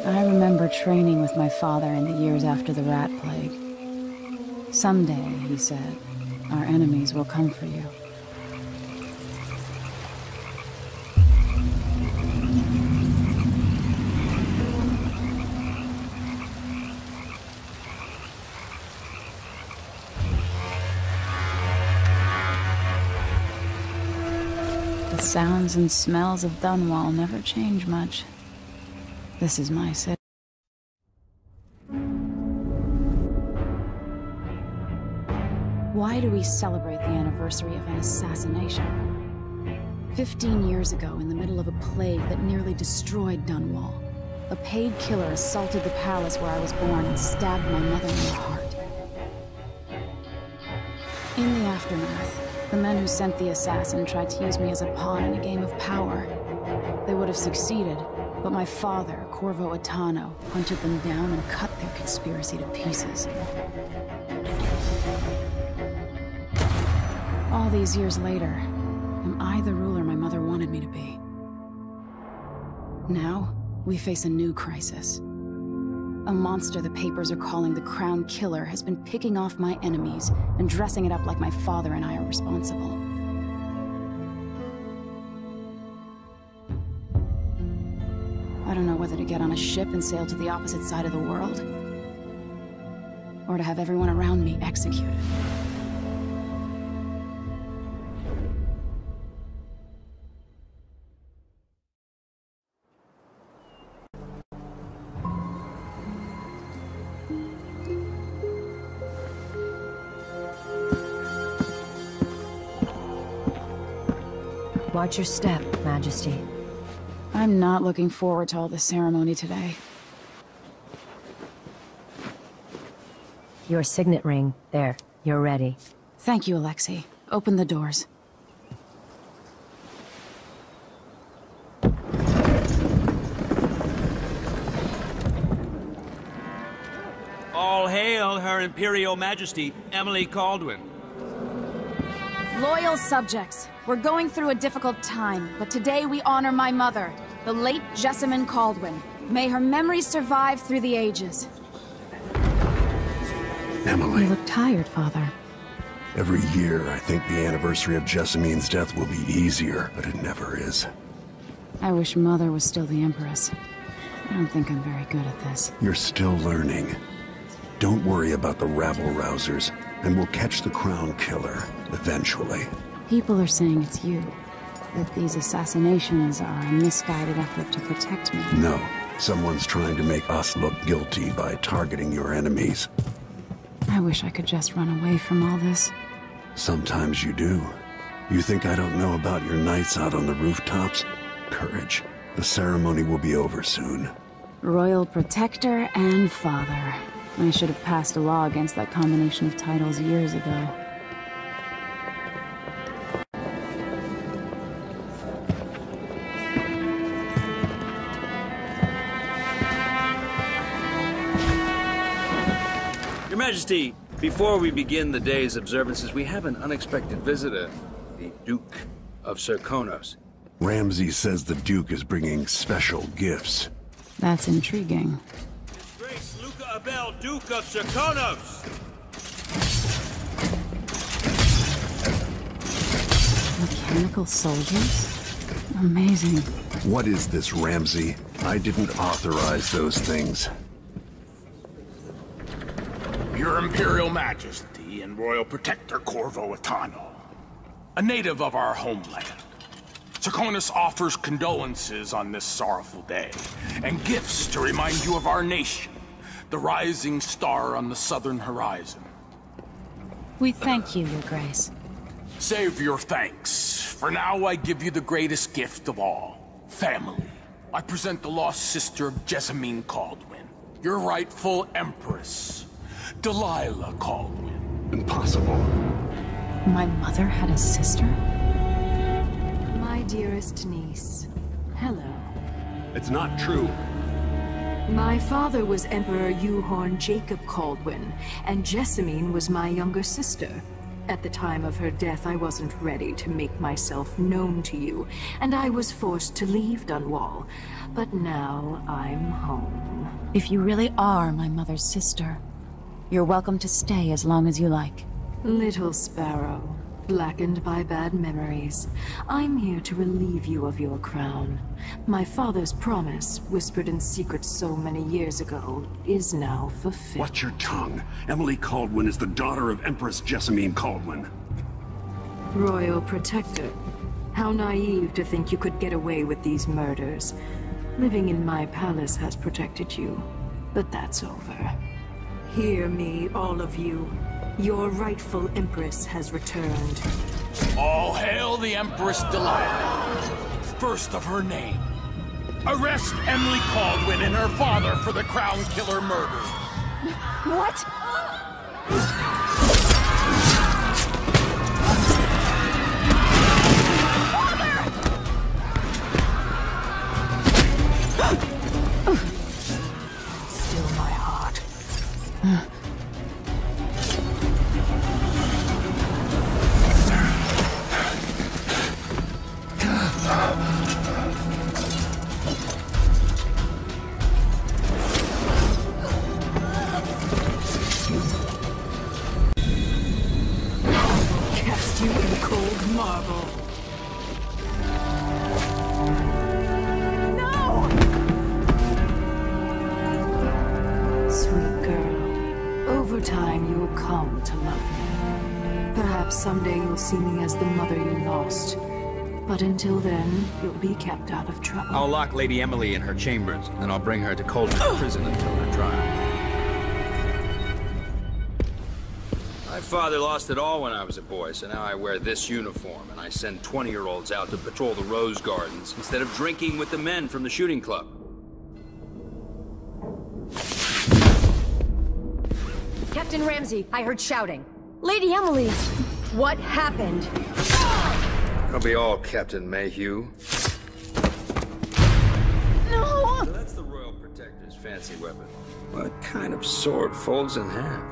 I remember training with my father in the years after the rat plague. Someday, he said, our enemies will come for you. The sounds and smells of Dunwall never change much. This is my city. Why do we celebrate the anniversary of an assassination? 15 years ago, in the middle of a plague that nearly destroyed Dunwall, a paid killer assaulted the palace where I was born and stabbed my mother in the heart. In the aftermath, the men who sent the assassin tried to use me as a pawn in a game of power. They would have succeeded, but my father, Corvo, hunted them down and cut their conspiracy to pieces. All these years later, am I the ruler my mother wanted me to be? Now, we face a new crisis. A monster the papers are calling the Crown Killer has been picking off my enemies and dressing it up like my father and I are responsible. I don't know whether to get on a ship and sail to the opposite side of the world, or to have everyone around me executed. Watch your step, Majesty. I'm not looking forward to all the ceremony today. Your signet ring. There. You're ready. Thank you, Alexei. Open the doors. All hail Her Imperial Majesty, Emily Kaldwin. Loyal subjects, we're going through a difficult time, but today we honor my mother, the late Jessamine Kaldwin. May her memory survive through the ages. Emily. You look tired, Father. Every year, I think the anniversary of Jessamine's death will be easier, but it never is. I wish Mother was still the Empress. I don't think I'm very good at this. You're still learning. Don't worry about the rabble-rousers, and we'll catch the Crown Killer, eventually. People are saying it's you. That these assassinations are a misguided effort to protect me. No. Someone's trying to make us look guilty by targeting your enemies. I wish I could just run away from all this. Sometimes you do. You think I don't know about your nights out on the rooftops? Courage. The ceremony will be over soon. Royal Protector and Father. I should have passed a law against that combination of titles years ago. Your Majesty, before we begin the day's observances, we have an unexpected visitor, the Duke of Serkonos. Ramsay says the Duke is bringing special gifts. That's intriguing. His Grace Luca Abel, Duke of Serkonos! Mechanical soldiers? Amazing. What is this, Ramsay? I didn't authorize those things. Your Imperial Majesty and Royal Protector Corvo, a native of our homeland. Serkonos offers condolences on this sorrowful day, and gifts to remind you of our nation, the rising star on the southern horizon. We thank you, Your Grace. Save your thanks. For now, I give you the greatest gift of all, family. I present the lost sister of Jessamine Kaldwin, your rightful Empress, Delilah Kaldwin. Impossible. My mother had a sister? My dearest niece, hello. It's not true. My father was Emperor Yuhorn Jacob Kaldwin, and Jessamine was my younger sister. At the time of her death, I wasn't ready to make myself known to you, and I was forced to leave Dunwall. But now I'm home. If you really are my mother's sister, you're welcome to stay as long as you like. Little sparrow, blackened by bad memories, I'm here to relieve you of your crown. My father's promise, whispered in secret so many years ago, is now fulfilled. Watch your tongue. Emily Kaldwin is the daughter of Empress Jessamine Kaldwin. Royal Protector. How naive to think you could get away with these murders. Living in my palace has protected you, but that's over. Hear me, all of you. Your rightful Empress has returned. All hail the Empress Delilah, first of her name. Arrest Emily Kaldwin and her father for the Crown Killer murder. What? Still my heart. Cast you in cold marble. Sweet girl, over time you'll come to love me. Perhaps someday you'll see me as the mother you lost. But until then, you'll be kept out of trouble. I'll lock Lady Emily in her chambers, and I'll bring her to Coldman prison until her trial. My father lost it all when I was a boy, so now I wear this uniform, and I send 20-year-olds out to patrol the rose gardens instead of drinking with the men from the shooting club. Captain Ramsay, I heard shouting. Lady Emily, what happened? That'll be all, Captain Mayhew. No! So that's the Royal Protector's fancy weapon. What kind of sword folds in half?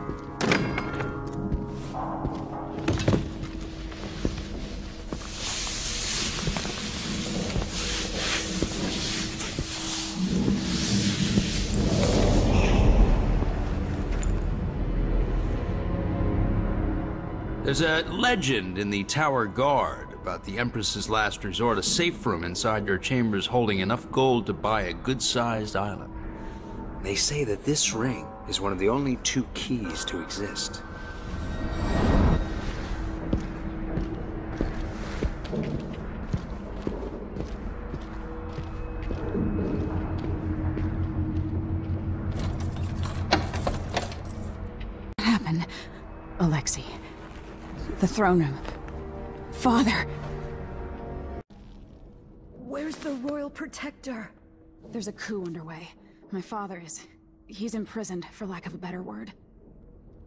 There's a legend in the Tower Guard about the Empress's last resort, a safe room inside your chambers holding enough gold to buy a good-sized island. They say that this ring is one of the only 2 keys to exist. What happened? Alexei. The throne room. Father! Where's the Royal Protector? There's a coup underway. My father is... he's imprisoned, for lack of a better word.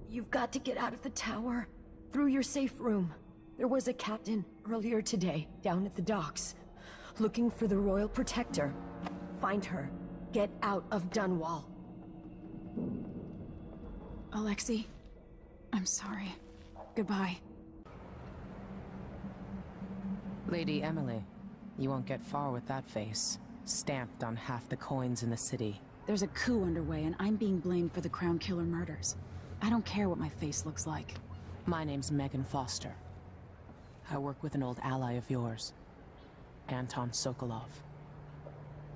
You've got to get out of the tower. Through your safe room. There was a captain earlier today, down at the docks. Looking for the Royal Protector. Find her. Get out of Dunwall. Alexei, I'm sorry. Goodbye. Lady Emily, you won't get far with that face. Stamped on half the coins in the city. There's a coup underway, and I'm being blamed for the Crown Killer murders. I don't care what my face looks like. My name's Megan Foster. I work with an old ally of yours, Anton Sokolov.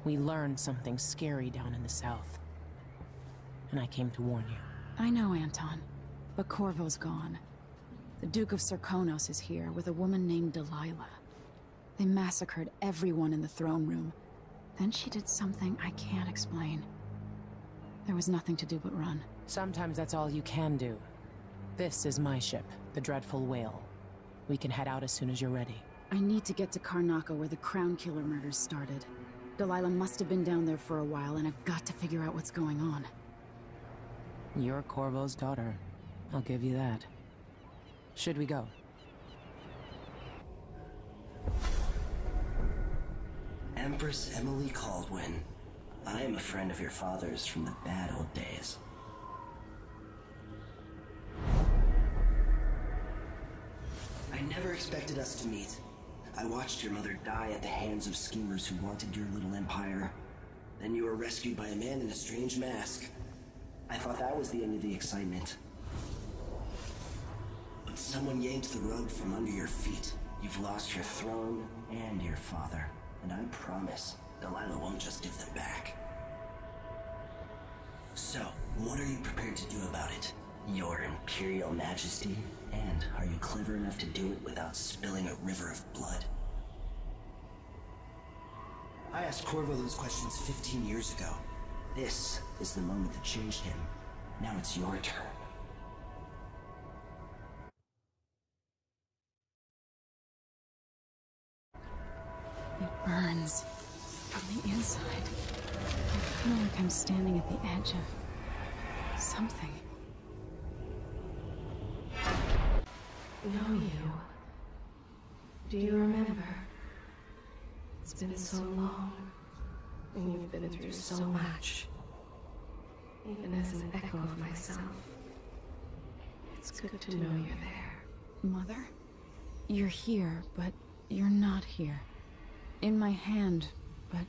We learned something scary down in the south, and I came to warn you. I know, Anton, but Corvo's gone. The Duke of Serkonos is here with a woman named Delilah. They massacred everyone in the throne room. Then she did something I can't explain. There was nothing to do but run. Sometimes that's all you can do. This is my ship, the Dreadful Whale. We can head out as soon as you're ready. I need to get to Karnaca where the Crown Killer murders started. Delilah must have been down there for a while, and I've got to figure out what's going on. You're Corvo's daughter. I'll give you that. Should we go? Empress Emily Kaldwin. I am a friend of your father's from the bad old days. never expected us to meet. I watched your mother die at the hands of schemers who wanted your little empire. Then you were rescued by a man in a strange mask. I thought that was the end of the excitement. But someone yanked the rug from under your feet. You've lost your throne and your father. And I promise, Delilah won't just give them back. So, what are you prepared to do about it? Your Imperial Majesty? And are you clever enough to do it without spilling a river of blood? I asked Corvo those questions 15 years ago. This is the moment that changed him. Now it's your turn. It burns from the inside. I feel like I'm standing at the edge of something. Know you. Do you remember? It's been so long, and you've been through so much. Even as an echo of myself, it's good to know you're there. Mother? You're here, but you're not here. In my hand, but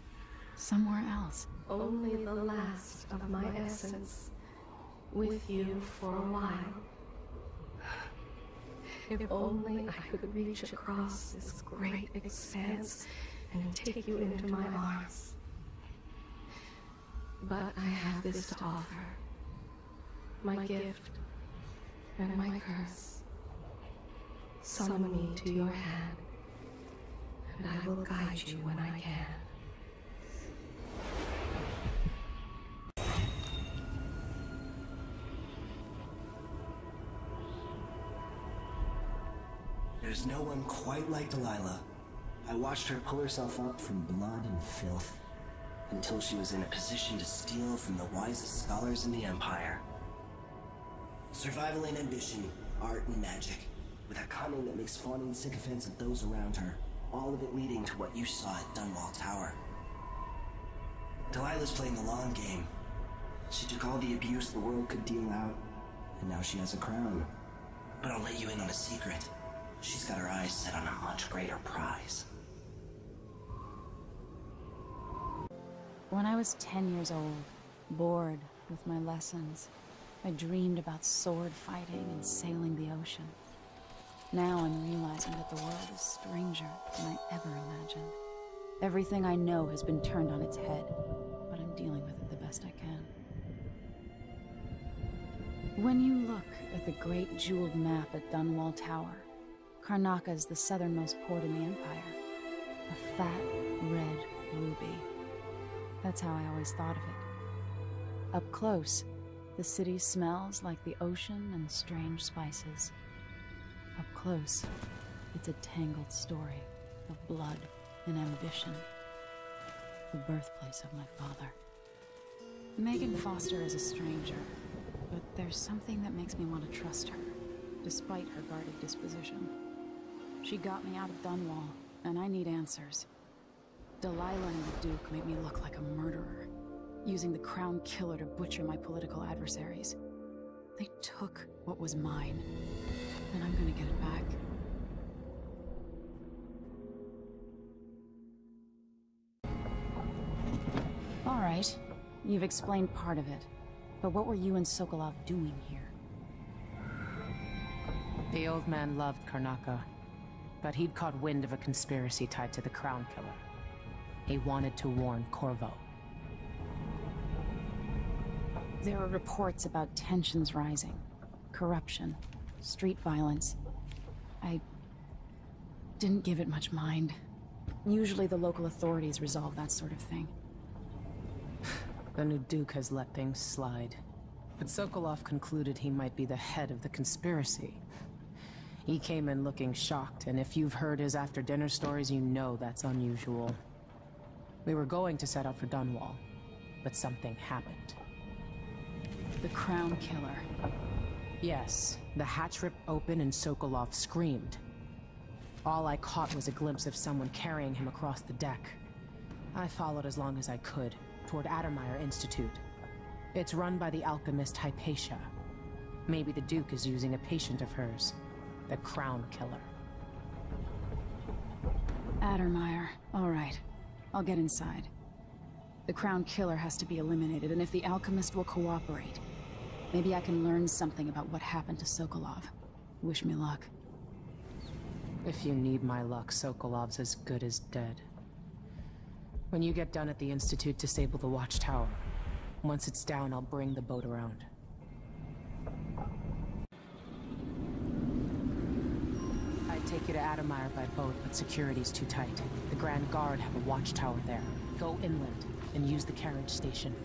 somewhere else. Only the last of my essence, with you for a while. If only I could reach across this great expanse and take you into my arms. But I have this to offer. My gift and my curse. Summon me to your hand, and I will guide you when I can. There's no one quite like Delilah. I watched her pull herself up from blood and filth, until she was in a position to steal from the wisest scholars in the Empire. Survival and ambition, art and magic, with a cunning that makes fawning sycophants of those around her, all of it leading to what you saw at Dunwall Tower. Delilah's playing the long game. She took all the abuse the world could deal out, and now she has a crown. But I'll let you in on a secret. She's got her eyes set on a much greater prize. When I was 10 years old, bored with my lessons, I dreamed about sword fighting and sailing the ocean. Now I'm realizing that the world is stranger than I ever imagined. Everything I know has been turned on its head, but I'm dealing with it the best I can. When you look at the great jeweled map at Dunwall Tower, Karnaca is the southernmost port in the Empire. A fat, red ruby. That's how I always thought of it. Up close, the city smells like the ocean and strange spices. Up close, it's a tangled story of blood and ambition. The birthplace of my father. Megan Foster is a stranger, but there's something that makes me want to trust her, despite her guarded disposition. She got me out of Dunwall, and I need answers. Delilah and the Duke made me look like a murderer, using the Crown Killer to butcher my political adversaries. They took what was mine, and I'm gonna get it back. All right, you've explained part of it, but what were you and Sokolov doing here? The old man loved Karnaca, but he'd caught wind of a conspiracy tied to the Crown Killer. He wanted to warn Corvo. There are reports about tensions rising, corruption, street violence. I didn't give it much mind. Usually the local authorities resolve that sort of thing. The new Duke has let things slide, but Sokolov concluded he might be the head of the conspiracy. He came in looking shocked, and if you've heard his after-dinner stories, you know that's unusual. We were going to set out for Dunwall, but something happened. The Crown Killer. Yes, the hatch ripped open and Sokolov screamed. All I caught was a glimpse of someone carrying him across the deck. I followed as long as I could, toward Addermeyer Institute. It's run by the alchemist Hypatia. Maybe the Duke is using a patient of hers, the Crown Killer. Addermeyer. All right. I'll get inside. The Crown Killer has to be eliminated, and if the Alchemist will cooperate, maybe I can learn something about what happened to Sokolov. Wish me luck. If you need my luck, Sokolov's as good as dead. When you get done at the Institute, disable the watchtower. Once it's down, I'll bring the boat around. I'd take you to Addermeyer by boat, but security's too tight. The Grand Guard have a watchtower there. Go inland and use the carriage station.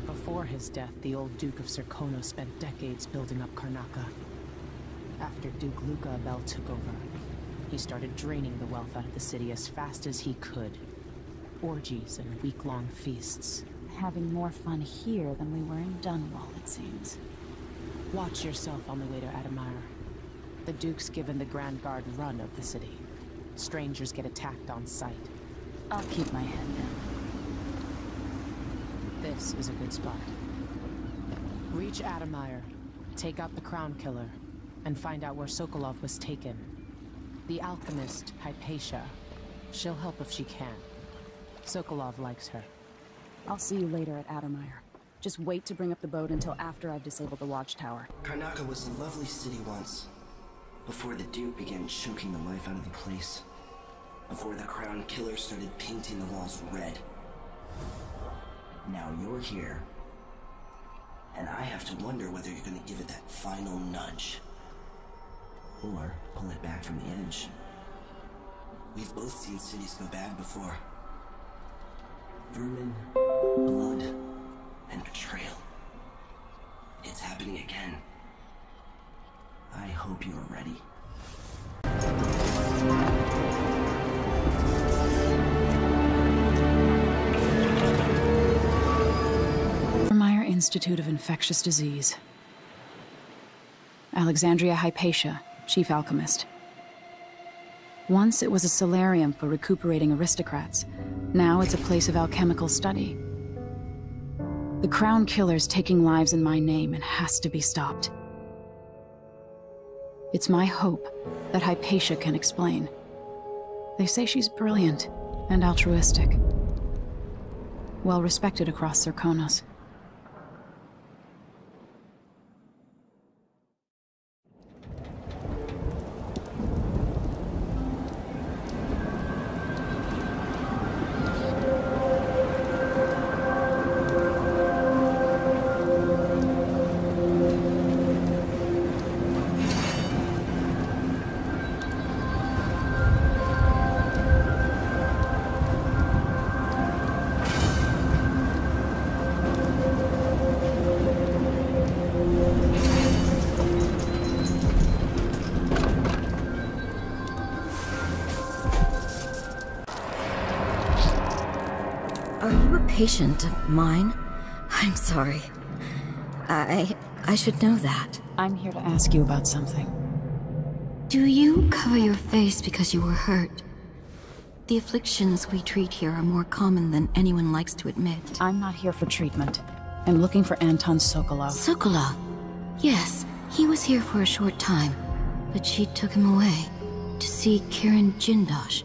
Before his death, the old Duke of Serkonos spent decades building up Karnaca. After Duke Luca Abel took over, he started draining the wealth out of the city as fast as he could. Orgies and week-long feasts. Having more fun here than we were in Dunwall, it seems. Watch yourself on the way to Addermeyer. The Duke's given the Grand Guard run of the city. Strangers get attacked on sight. I'll keep my head down. This is a good spot. Reach Addermeyer, take out the Crown Killer, and find out where Sokolov was taken. The alchemist, Hypatia. She'll help if she can. Sokolov likes her. I'll see you later at Addermeyer. Just wait to bring up the boat until after I've disabled the watchtower. Karnaca was a lovely city once. Before the Duke began choking the life out of the place. Before the Crown Killer started painting the walls red. Now you're here. And I have to wonder whether you're gonna give it that final nudge. Or pull it back from the edge. We've both seen cities go bad before. Vermin, blood, and betrayal. It's happening again. I hope you're ready. Addermeyer Institute of Infectious Disease. Alexandria Hypatia, Chief Alchemist. Once it was a solarium for recuperating aristocrats. Now it's a place of alchemical study. The Crown Killer's taking lives in my name and has to be stopped. It's my hope that Hypatia can explain. They say she's brilliant and altruistic. Well respected across Serkonos. Patient of mine? I'm sorry. I should know that. I'm here to ask you about something. Do you cover your face because you were hurt? The afflictions we treat here are more common than anyone likes to admit. I'm not here for treatment. I'm looking for Anton Sokolov. Sokolov? Yes, he was here for a short time, but she took him away to see Kirin Jindosh.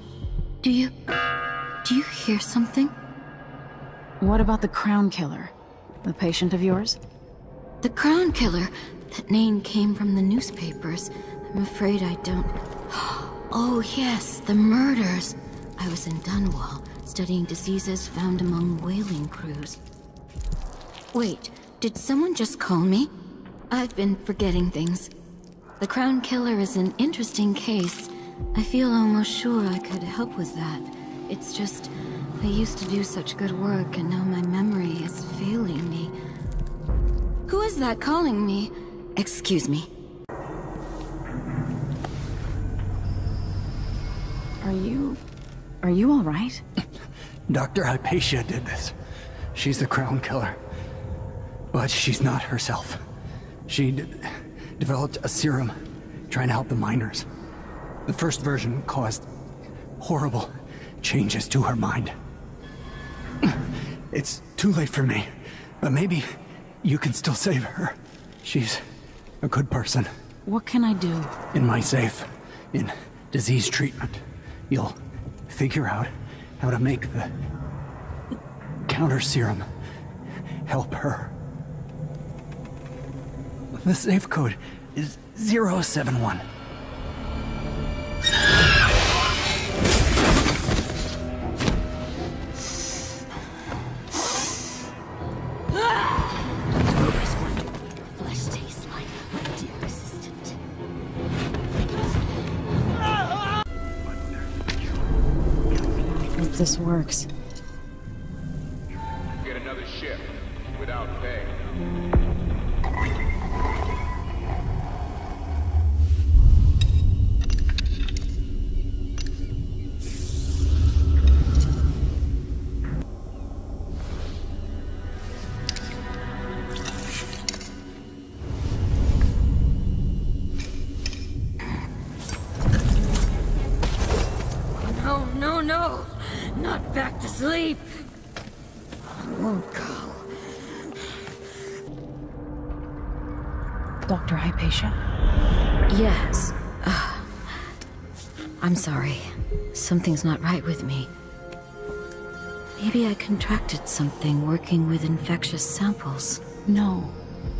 Do you hear something? What about the Crown Killer? The patient of yours? The Crown Killer? That name came from the newspapers. I'm afraid I don't... Oh yes, the murders. I was in Dunwall, studying diseases found among whaling crews. Wait, did someone just call me? I've been forgetting things. The Crown Killer is an interesting case. I feel almost sure I could help with that. It's just... I used to do such good work, and now my memory is failing me. Who is that calling me? Excuse me. Are you all right? Dr. Hypatia did this. She's the Crown Killer. But she's not herself. She developed a serum trying to help the miners. The first version caused horrible changes to her mind. It's too late for me, but maybe you can still save her. She's a good person. What can I do? In my safe, in disease treatment, you'll figure out how to make the counter serum help her. The safe code is 071. This works. Get another ship without pay. No! Not back to sleep! I won't go. Dr. Hypatia? Yes. I'm sorry. Something's not right with me. Maybe I contracted something working with infectious samples. No.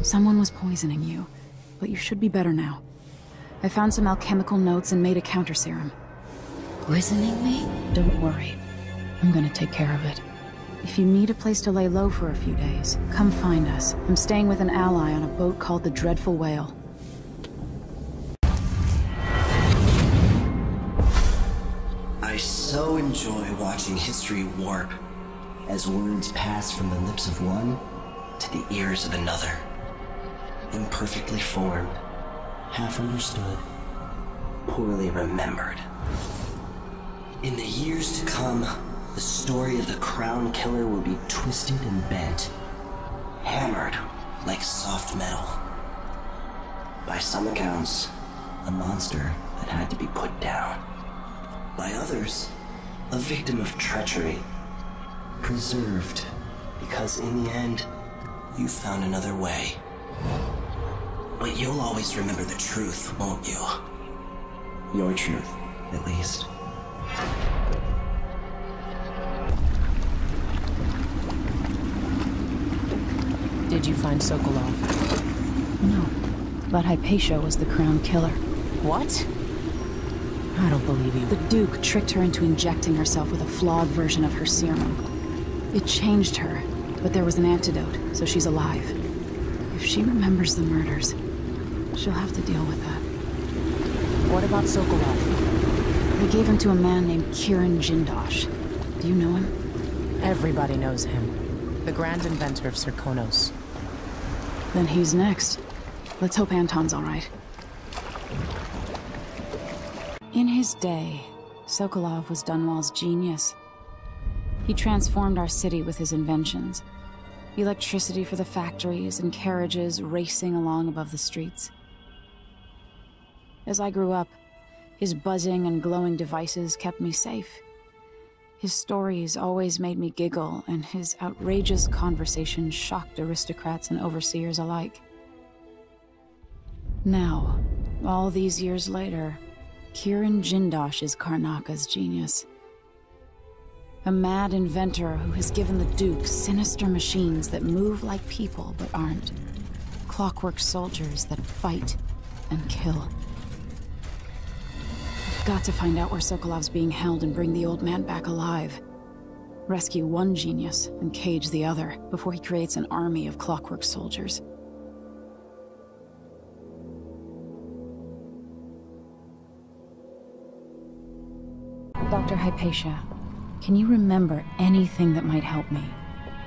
Someone was poisoning you. But you should be better now. I found some alchemical notes and made a counter serum. Poisoning me? Don't worry. I'm gonna take care of it. If you need a place to lay low for a few days, come find us. I'm staying with an ally on a boat called the Dreadful Whale. I so enjoy watching history warp as words pass from the lips of one to the ears of another. Imperfectly formed, half understood, poorly remembered. In the years to come, the story of the Crown Killer will be twisted and bent, hammered like soft metal. By some accounts, a monster that had to be put down. By others, a victim of treachery, preserved because in the end, you found another way. But you'll always remember the truth, won't you? Your truth, at least. Did you find Sokolov? No, but Hypatia was the Crown Killer. What? I don't believe you. The Duke tricked her into injecting herself with a flawed version of her serum. It changed her, but there was an antidote, so she's alive. If she remembers the murders, she'll have to deal with that. What about Sokolov? They gave him to a man named Kirin Jindosh. Do you know him? Everybody knows him. The grand inventor of Serkonos. Then he's next. Let's hope Anton's all right. In his day, Sokolov was Dunwall's genius. He transformed our city with his inventions. Electricity for the factories and carriages racing along above the streets. As I grew up, his buzzing and glowing devices kept me safe. His stories always made me giggle, and his outrageous conversations shocked aristocrats and overseers alike. Now, all these years later, Kirin Jindosh is Karnaka's genius. A mad inventor who has given the Duke sinister machines that move like people but aren't. Clockwork soldiers that fight and kill. I've got to find out where Sokolov's being held and bring the old man back alive. Rescue one genius and cage the other before he creates an army of clockwork soldiers. Dr. Hypatia, can you remember anything that might help me?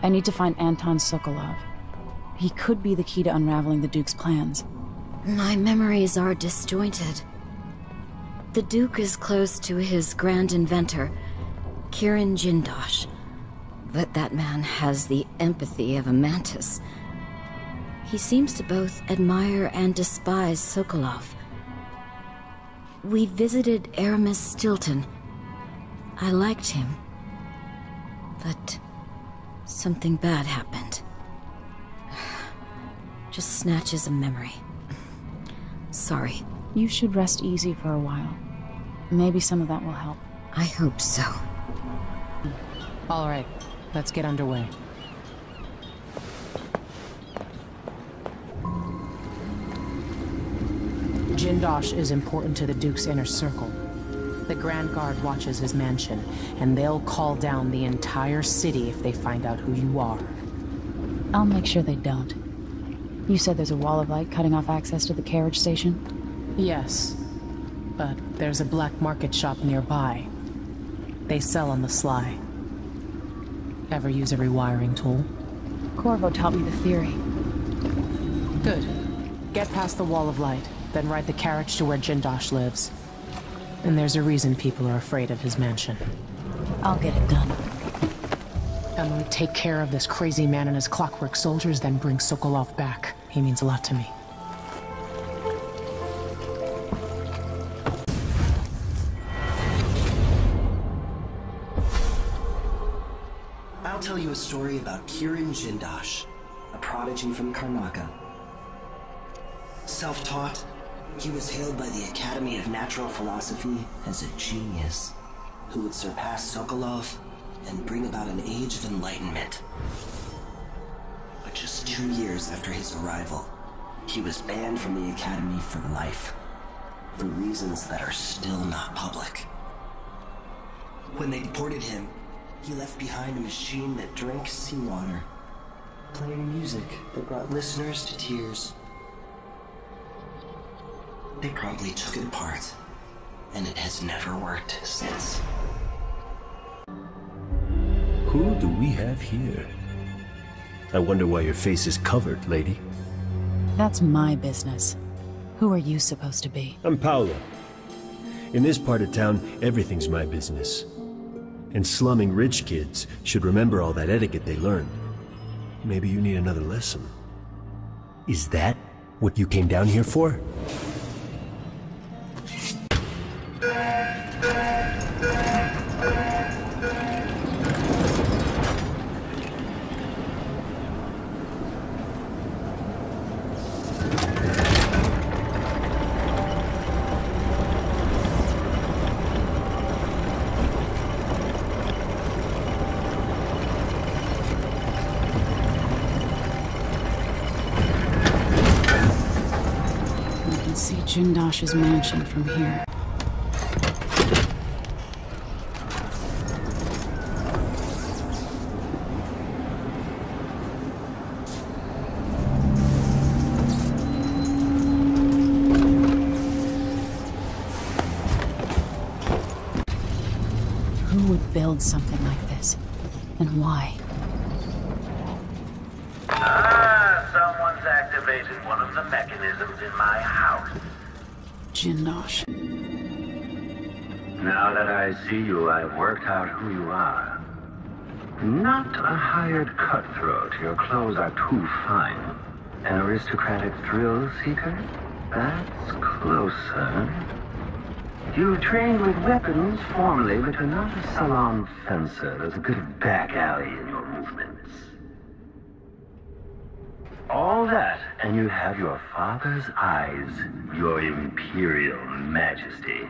I need to find Anton Sokolov. He could be the key to unraveling the Duke's plans. My memories are disjointed. The Duke is close to his grand inventor, Kirin Jindosh. But that man has the empathy of a mantis. He seems to both admire and despise Sokolov. We visited Aramis Stilton. I liked him. But something bad happened. Just snatches of memory. sorry. You should rest easy for a while. Maybe some of that will help. I hope so. All right, let's get underway. Jindosh is important to the Duke's inner circle. The Grand Guard watches his mansion, and they'll call down the entire city if they find out who you are. I'll make sure they don't. You said there's a wall of light cutting off access to the carriage station? Yes, but there's a black market shop nearby. They sell on the sly. Ever use a rewiring tool? Corvo taught me the theory. Good. Get past the wall of light, then ride the carriage to where Jindosh lives. And there's a reason people are afraid of his mansion. I'll get it done. Emily, take care of this crazy man and his clockwork soldiers, then bring Sokolov back. He means a lot to me. I'll tell you a story about Kirin Jindosh, a prodigy from Karnaca. Self-taught, he was hailed by the Academy of Natural Philosophy as a genius who would surpass Sokolov and bring about an age of enlightenment. But just 2 years after his arrival, he was banned from the Academy for life, for reasons that are still not public. When they deported him, he left behind a machine that drank seawater, playing music that brought listeners to tears. They probably took it apart, and it has never worked since. Who do we have here? I wonder why your face is covered, lady. That's my business. Who are you supposed to be? I'm Paolo. In this part of town, everything's my business. And slumming rich kids should remember all that etiquette they learned. Maybe you need another lesson. Is that what you came down here for? Jindosh's mansion from here. Who would build something like this? And why? Someone's activated one of the mechanisms in my house. Jindosh. Now that I see you, I've worked out who you are. Not a hired cutthroat. Your clothes are too fine. An aristocratic thrill seeker? That's closer. You've trained with weapons formerly, but you're not a salon fencer. There's a bit of back alley in your movements. All that, and you have your father's eyes, your imperial majesty.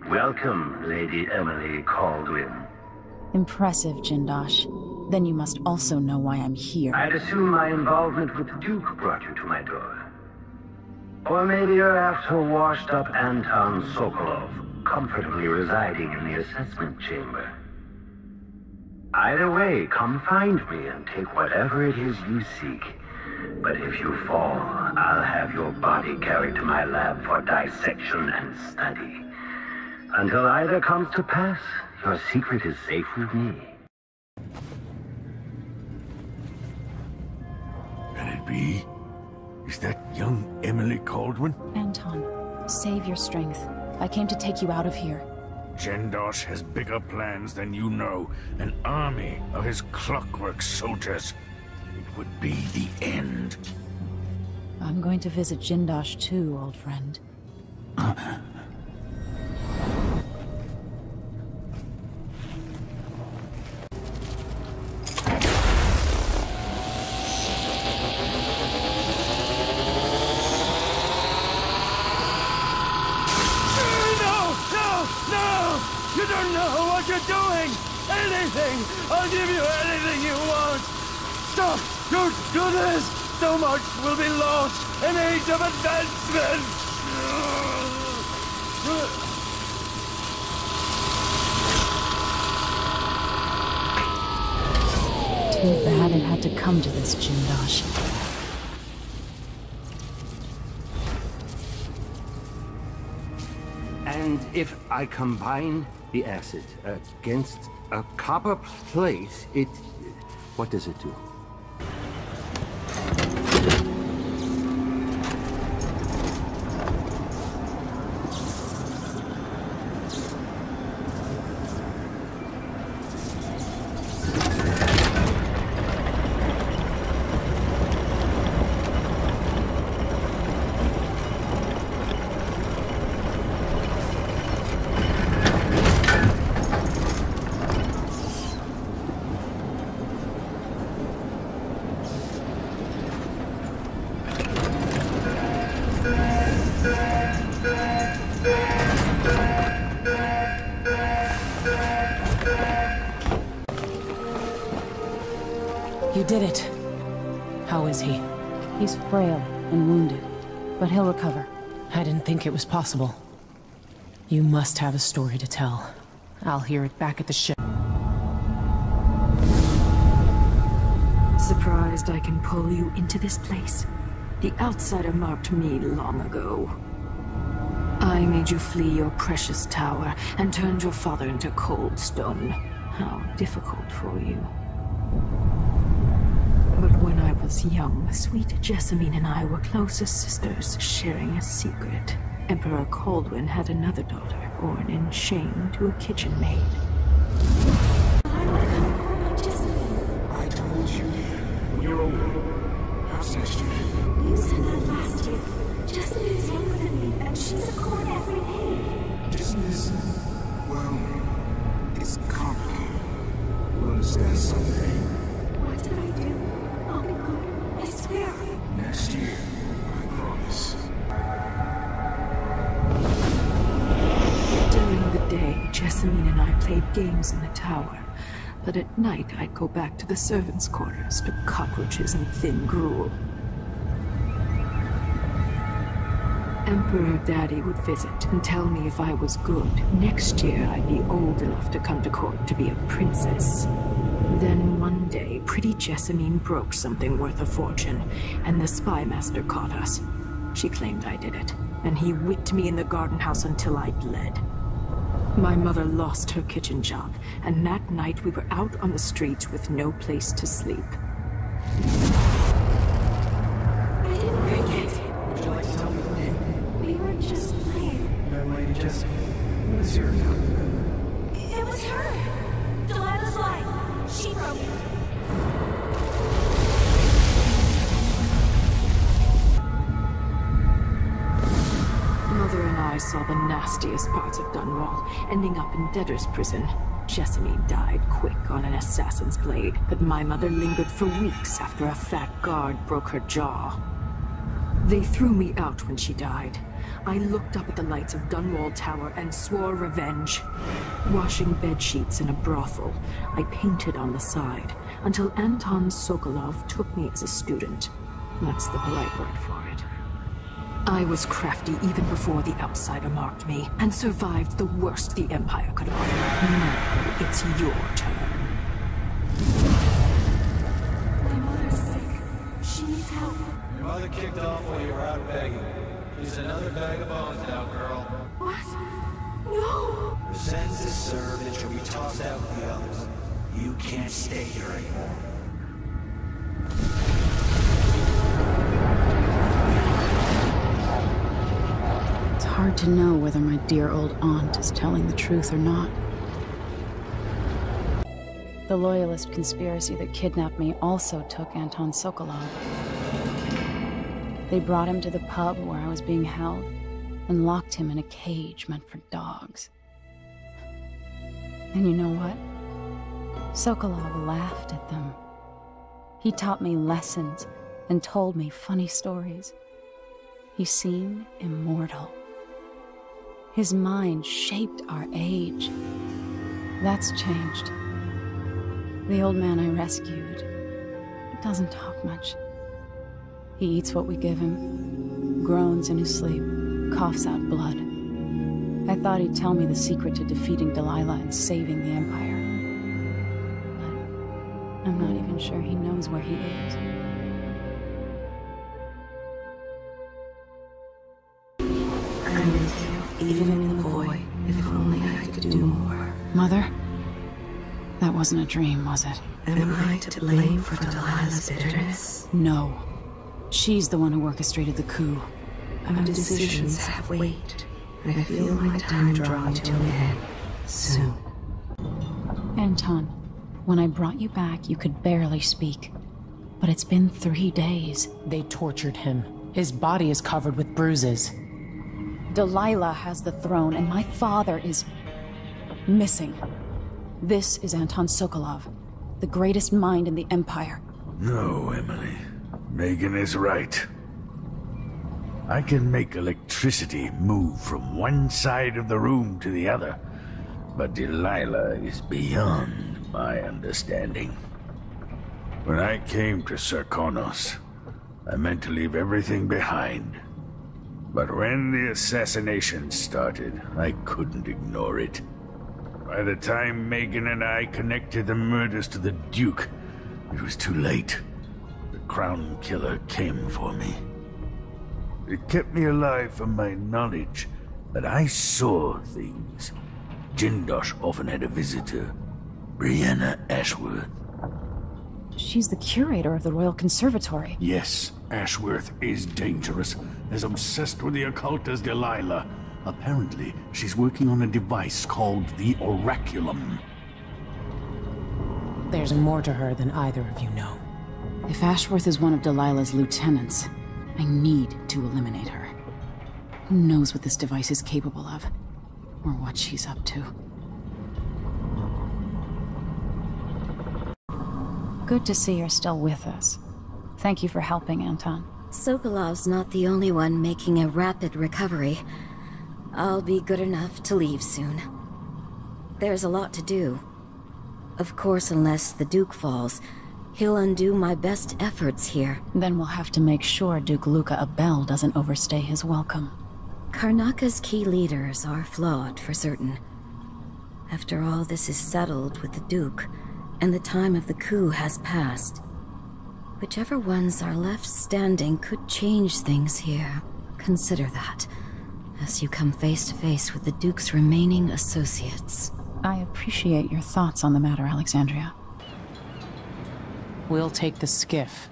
Welcome, Lady Emily Kaldwin. Impressive, Jindosh. Then you must also know why I'm here. I'd assume my involvement with the Duke brought you to my door. Or maybe you're after washed-up Anton Sokolov, comfortably residing in the assessment chamber. Either way, come find me and take whatever it is you seek. But if you fall, I'll have your body carried to my lab for dissection and study. Until either comes to pass, your secret is safe with me. Can it be? Is that young Emily Kaldwin? Anton, save your strength. I came to take you out of here. Jindosh has bigger plans than you know. An army of his clockwork soldiers. It would be the end. I'm going to visit Jindosh too, old friend. You don't know what you're doing! Anything! I'll give you anything you want! Stop! Don't do this! So much will be lost! An age of advancement! Too bad it had to come to this, Jindosh. And if I combine the acid against a copper plate, what does it do? You did it. How is he? He's frail and wounded, but he'll recover. I didn't think it was possible. You must have a story to tell. I'll hear it back at the ship. Surprised I can pull you into this place? The outsider marked me long ago. I made you flee your precious tower and turned your father into cold stone. How difficult for you. But when I was young, sweet Jessamine and I were close as sisters, sharing a secret. Emperor Kaldwin had another daughter, born in shame to a kitchen maid. I told you, when you're older, perhaps next year. You said that last year. Jessamine's younger than me, and she's a court every day. Business, well, it's complicated. We'll understand someday. What did I do? I'll be good. I swear. Next year, I promise. During the day, Jessamine and I played games in the tower. But at night, I'd go back to the servants' quarters to cockroaches and thin gruel. Emperor Daddy would visit and tell me if I was good. Next year, I'd be old enough to come to court to be a princess. Then one day, pretty Jessamine broke something worth a fortune, and the spy master caught us. She claimed I did it, and he whipped me in the garden house until I bled. My mother lost her kitchen job, and that night we were out on the streets with no place to sleep. I didn't break it. Would you like to tell me the name? We were just playing. Young lady Jessamine, what is your name? It was her. Delilah's line. She broke it. Mother and I saw the nastiest parts of Dunwall, ending up in debtor's prison. Jessamine died quick on an assassin's blade, but my mother lingered for weeks after a fat guard broke her jaw. They threw me out when she died. I looked up at the lights of Dunwall Tower and swore revenge. Washing bedsheets in a brothel, I painted on the side, until Anton Sokolov took me as a student. That's the polite word for it. I was crafty even before the outsider marked me, and survived the worst the Empire could offer. Now, it's your turn. My mother's sick. She needs help. Your mother kicked off while you were out begging. She's another bag of bones now, girl. What? No! Her sentence is served and she'll be tossed out with the others. You can't stay here anymore. It's hard to know whether my dear old aunt is telling the truth or not. The Loyalist conspiracy that kidnapped me also took Anton Sokolov. They brought him to the pub where I was being held and locked him in a cage meant for dogs. And you know what? Sokolov laughed at them. He taught me lessons and told me funny stories. He seemed immortal. His mind shaped our age, That's changed. The old man I rescued doesn't talk much. He eats what we give him, groans in his sleep, coughs out blood. I thought he'd tell me the secret to defeating Delilah and saving the Empire. But I'm not even sure he knows where he is. I'm with you, even in the void, if only I could do more. Mother? That wasn't a dream, was it? Am I to blame for Delilah's bitterness? No. She's the one who orchestrated the coup. Our decisions have weight. I feel my time drawing to an end. Soon. Anton, when I brought you back, you could barely speak. But it's been 3 days. They tortured him. His body is covered with bruises. Delilah has the throne, and my father is missing. This is Anton Sokolov, the greatest mind in the Empire. No, Emily. Megan is right. I can make electricity move from one side of the room to the other, but Delilah is beyond my understanding. When I came to Serkonos, I meant to leave everything behind. But when the assassination started, I couldn't ignore it. By the time Megan and I connected the murders to the Duke, it was too late. The Crown Killer came for me. It kept me alive from my knowledge that I saw things. Jindosh often had a visitor, Brianna Ashworth. She's the curator of the Royal Conservatory. Yes, Ashworth is dangerous, as obsessed with the occult as Delilah. Apparently, she's working on a device called the Oraculum. There's more to her than either of you know. If Ashworth is one of Delilah's lieutenants, I need to eliminate her. Who knows what this device is capable of, or what she's up to. Good to see you're still with us. Thank you for helping, Anton. Sokolov's not the only one making a rapid recovery. I'll be good enough to leave soon. There's a lot to do. Of course, unless the Duke falls, he'll undo my best efforts here. Then we'll have to make sure Duke Luca Abel doesn't overstay his welcome. Karnaka's key leaders are flawed, for certain. After all this is settled with the Duke, and the time of the coup has passed, whichever ones are left standing could change things here. Consider that, as you come face to face with the Duke's remaining associates. I appreciate your thoughts on the matter, Alexandria. We'll take the skiff.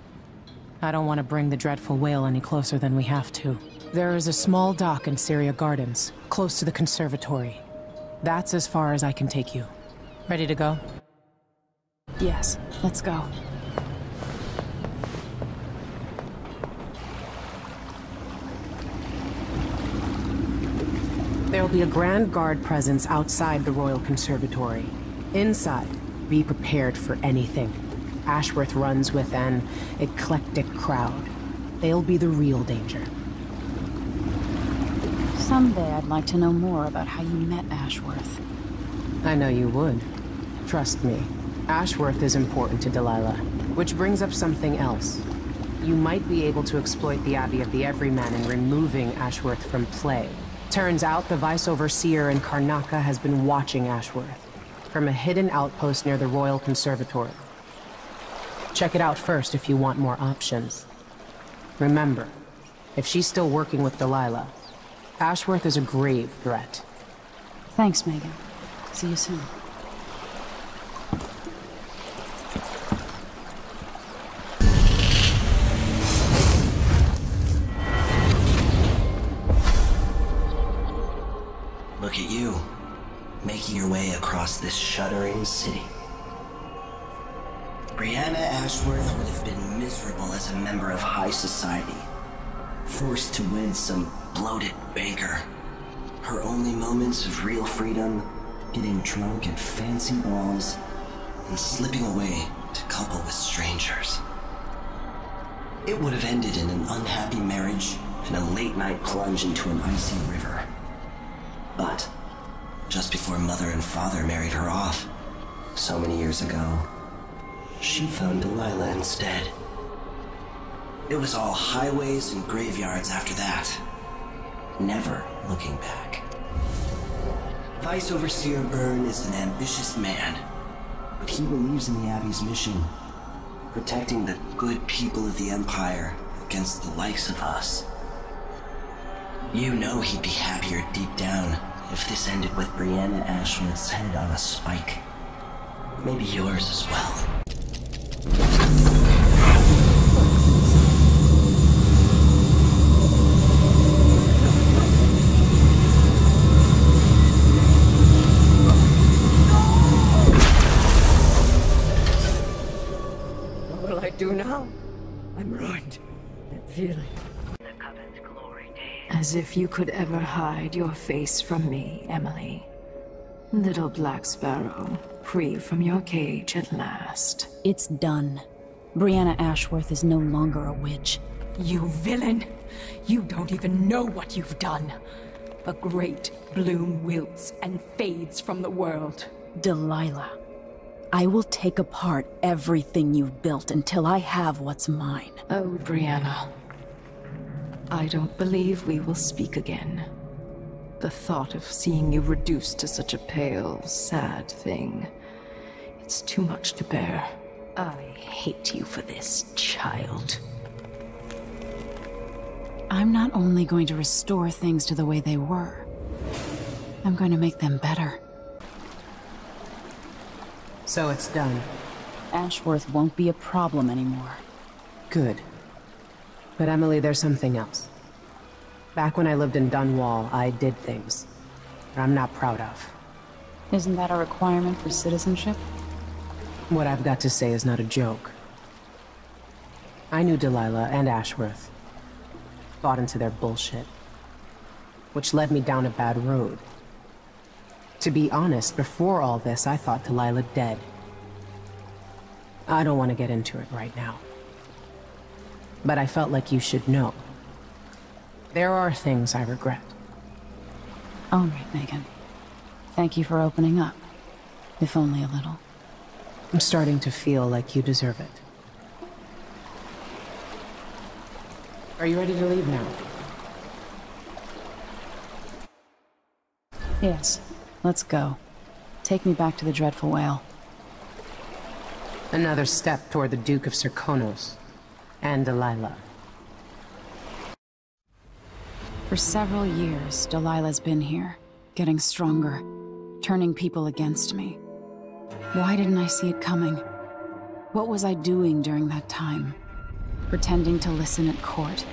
I don't want to bring the dreadful whale any closer than we have to. There is a small dock in Syria Gardens, close to the conservatory. That's as far as I can take you. Ready to go? Yes, let's go. There'll be a Grand Guard presence outside the Royal Conservatory. Inside, be prepared for anything. Ashworth runs with an eclectic crowd. They'll be the real danger. Someday I'd like to know more about how you met Ashworth. I know you would. Trust me. Ashworth is important to Delilah, which brings up something else. You might be able to exploit the Abbey of the Everyman in removing Ashworth from play. Turns out the Vice Overseer in Karnaka has been watching Ashworth from a hidden outpost near the Royal Conservatory. Check it out first if you want more options. Remember, if she's still working with Delilah, Ashworth is a grave threat. Thanks, Megan. See you soon. Look at you, making your way across this shuddering city. Brianna Ashworth would have been miserable as a member of high society, forced to wed some bloated banker. Her only moments of real freedom, getting drunk at fancy balls, and slipping away to couple with strangers. It would have ended in an unhappy marriage and a late-night plunge into an icy river. But just before Mother and Father married her off. So many years ago, she found Delilah instead. It was all highways and graveyards after that. Never looking back. Vice Overseer Byrne is an ambitious man, but he believes in the Abbey's mission, protecting the good people of the Empire against the likes of us. You know he'd be happier deep down if this ended with Brianna Ashworth's head on a spike. Maybe yours as well. What will I do now? I'm ruined. That feeling. As if you could ever hide your face from me, Emily. Little Black Sparrow, free from your cage at last. It's done. Brianna Ashworth is no longer a witch. You villain! You don't even know what you've done. A great bloom wilts and fades from the world. Delilah, I will take apart everything you've built until I have what's mine. Oh, Brianna. I don't believe we will speak again. The thought of seeing you reduced to such a pale, sad thing. It's too much to bear. I hate you for this, child. I'm not only going to restore things to the way they were, I'm going to make them better. So it's done. Ashworth won't be a problem anymore. Good. But Emily, there's something else. Back when I lived in Dunwall, I did things that I'm not proud of. Isn't that a requirement for citizenship? What I've got to say is not a joke. I knew Delilah and Ashworth. Bought into their bullshit. Which led me down a bad road. To be honest, before all this, I thought Delilah dead. I don't want to get into it right now. But I felt like you should know. There are things I regret. All right, Megan. Thank you for opening up. If only a little. I'm starting to feel like you deserve it. Are you ready to leave now? Yes. Let's go. Take me back to the Dreadful Whale. Another step toward the Duke of Serkonos. And Delilah. For several years, Delilah's been here, getting stronger, turning people against me. Why didn't I see it coming? What was I doing during that time? Pretending to listen at court,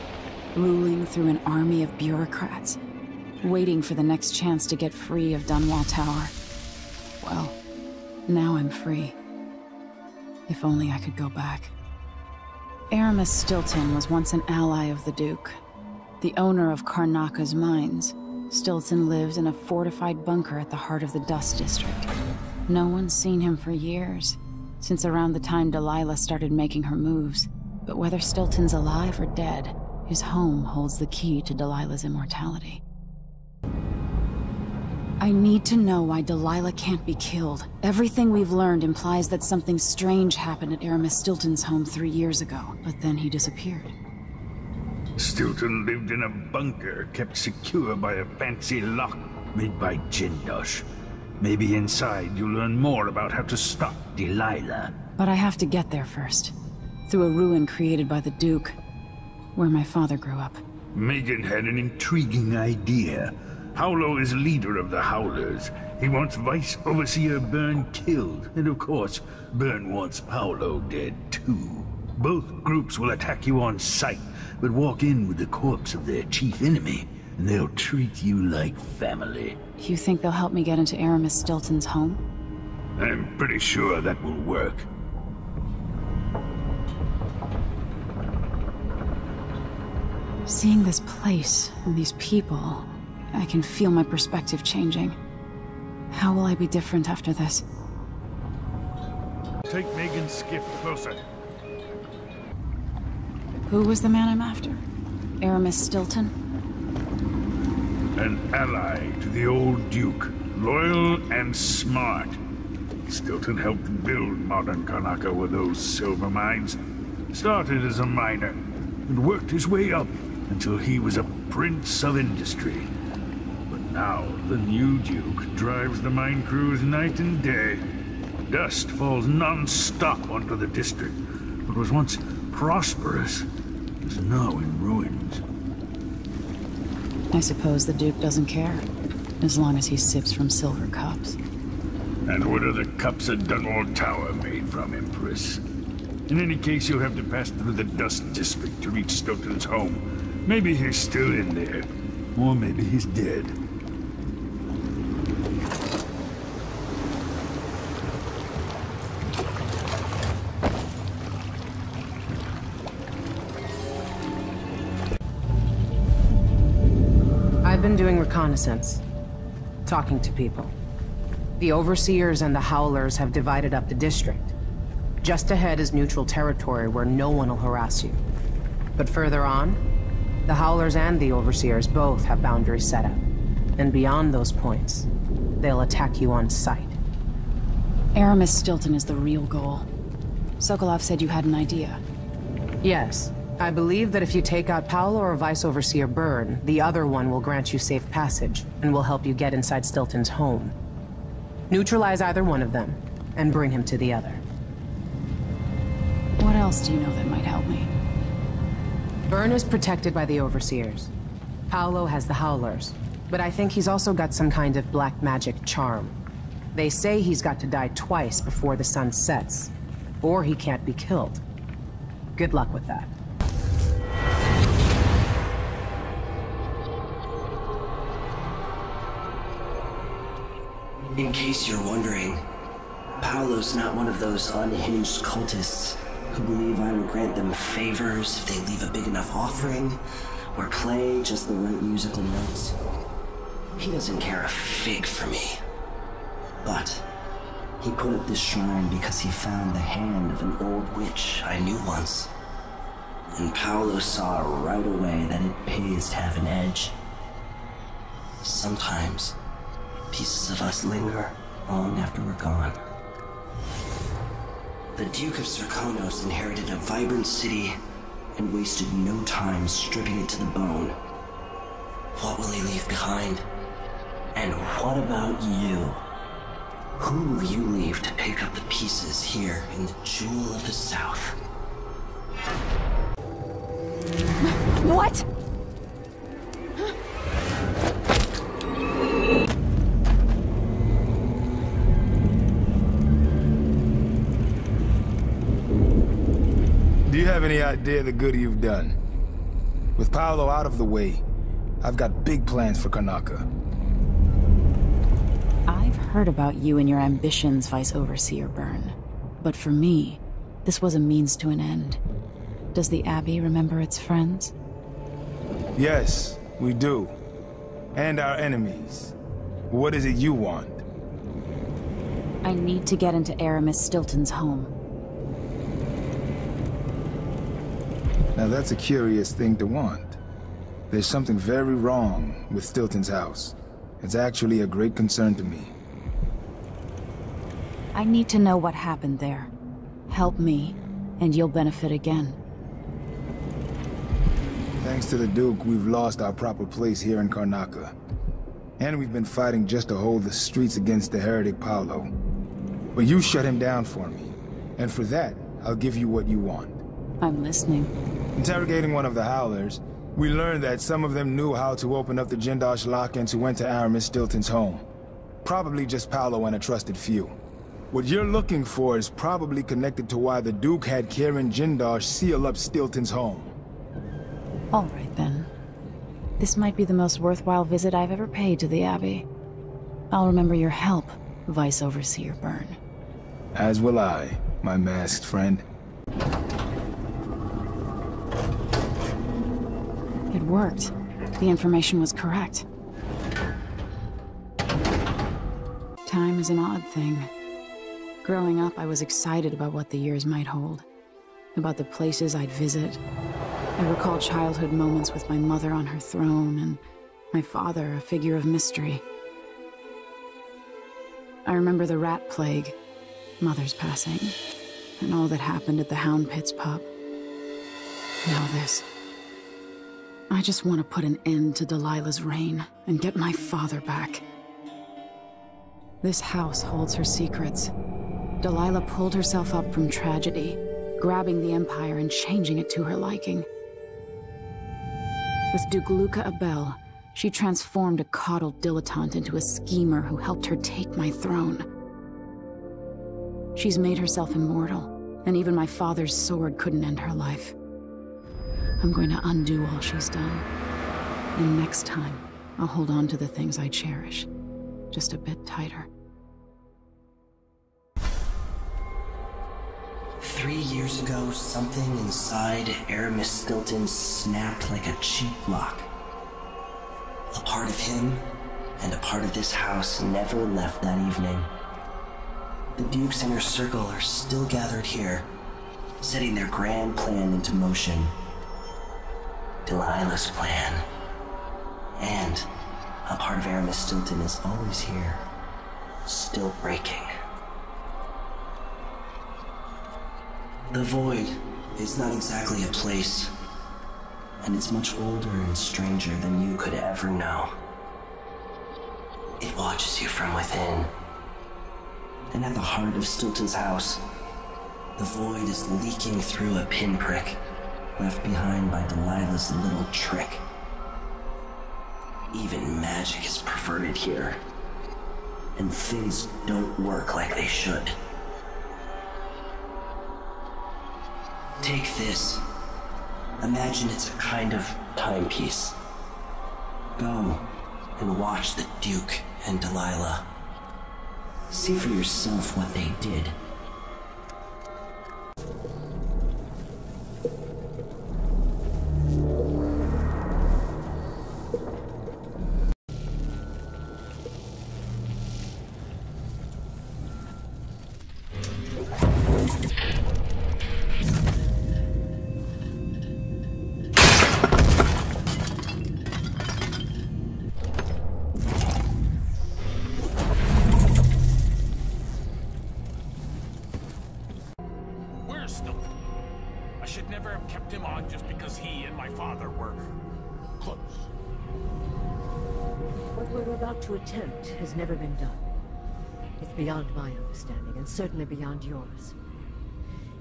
ruling through an army of bureaucrats, waiting for the next chance to get free of Dunwall Tower. Well, now I'm free. If only I could go back. Aramis Stilton was once an ally of the Duke. The owner of Karnaka's mines, Stilton lived in a fortified bunker at the heart of the Dust District. No one's seen him for years, since around the time Delilah started making her moves. But whether Stilton's alive or dead, his home holds the key to Delilah's immortality. I need to know why Delilah can't be killed. Everything we've learned implies that something strange happened at Aramis Stilton's home 3 years ago, but then he disappeared. Stilton lived in a bunker kept secure by a fancy lock made by Jindosh. Maybe inside you'll learn more about how to stop Delilah. But I have to get there first. Through a ruin created by the Duke, where my father grew up. Megan had an intriguing idea. Howlo is leader of the Howlers. He wants Vice Overseer Byrne killed, and of course, Byrne wants Paolo dead too. Both groups will attack you on sight, but walk in with the corpse of their chief enemy, and they'll treat you like family. You think they'll help me get into Aramis Stilton's home? I'm pretty sure that will work. Seeing this place and these people, I can feel my perspective changing. How will I be different after this? Take Megan's skiff closer. Who was the man I'm after? Aramis Stilton? An ally to the old Duke. loyal and smart. Stilton helped build modern Karnaca with those silver mines. Started as a miner and worked his way up until he was a prince of industry. But now the new Duke drives the mine crews night and day. Dust falls non-stop onto the district. What was once prosperous is now in ruins. I suppose the Duke doesn't care, as long as he sips from silver cups. And what are the cups at Dunwall Tower made from, Empress? In any case, you'll have to pass through the Dust District to reach Stilton's home. Maybe he's still in there, or maybe he's dead. I've been doing reconnaissance, talking to people. The Overseers and the Howlers have divided up the district. Just ahead is neutral territory where no one will harass you. But further on, the Howlers and the Overseers both have boundaries set up. And beyond those points, they'll attack you on sight. Aramis Stilton is the real goal. Sokolov said you had an idea. Yes. I believe that if you take out Paolo or Vice Overseer Byrne, the other one will grant you safe passage, and will help you get inside Stilton's home. Neutralize either one of them, and bring him to the other. What else do you know that might help me? Byrne is protected by the Overseers. Paolo has the Howlers, but I think he's also got some kind of black magic charm. They say he's got to die twice before the sun sets, or he can't be killed. Good luck with that. In case you're wondering, Paolo's not one of those unhinged cultists who believe I will grant them favors if they leave a big enough offering, or play just the right musical notes. He doesn't care a fig for me. But he put up this shrine because he found the hand of an old witch I knew once. And Paolo saw right away that it pays to have an edge. Sometimes pieces of us linger long after we're gone. The Duke of Serkonos inherited a vibrant city and wasted no time stripping it to the bone. What will he leave behind? And what about you? Who will you leave to pick up the pieces here in the Jewel of the South? What? Do you have any idea the good you've done? With Paolo out of the way, I've got big plans for Karnaca. I've heard about you and your ambitions, Vice Overseer Byrne. But for me, this was a means to an end. Does the Abbey remember its friends? Yes, we do. And our enemies. What is it you want? I need to get into Aramis Stilton's home. Now that's a curious thing to want. There's something very wrong with Stilton's house. It's actually a great concern to me. I need to know what happened there. Help me, and you'll benefit again. Thanks to the Duke, we've lost our proper place here in Karnaca. And we've been fighting just to hold the streets against the heretic Paolo. But you shut him down for me. And for that, I'll give you what you want. I'm listening. Interrogating one of the Howlers, we learned that some of them knew how to open up the Jindosh lock-ins who went to Aramis Stilton's home. Probably just Paolo and a trusted few. What you're looking for is probably connected to why the Duke had Kieran Jindosh seal up Stilton's home. All right, then. This might be the most worthwhile visit I've ever paid to the Abbey. I'll remember your help, Vice Overseer Byrne. As will I, my masked friend. It worked. The information was correct. Time is an odd thing. Growing up, I was excited about what the years might hold. About the places I'd visit. I recall childhood moments with my mother on her throne, and my father, a figure of mystery. I remember the rat plague, Mother's passing, and all that happened at the Hound Pit's pub. Now this. I just want to put an end to Delilah's reign and get my father back. This house holds her secrets. Delilah pulled herself up from tragedy, grabbing the Empire and changing it to her liking. With Duke Luca Abel, she transformed a coddled dilettante into a schemer who helped her take my throne. She's made herself immortal, and even my father's sword couldn't end her life. I'm going to undo all she's done. And next time, I'll hold on to the things I cherish, just a bit tighter. 3 years ago, something inside Aramis Stilton snapped like a cheap lock. A part of him and a part of this house never left that evening. The Duke's inner circle are still gathered here, setting their grand plan into motion. Delilah's plan. And a part of Aramis Stilton is always here, still breaking. The Void is not exactly a place, and it's much older and stranger than you could ever know. It watches you from within. And at the heart of Stilton's house, the Void is leaking through a pinprick left behind by Delilah's little trick. Even magic is perverted here, and things don't work like they should. Take this. Imagine it's a kind of timepiece. Go and watch the Duke and Delilah. See for yourself what they did. Attempt has never been done. It's beyond my understanding, and certainly beyond yours.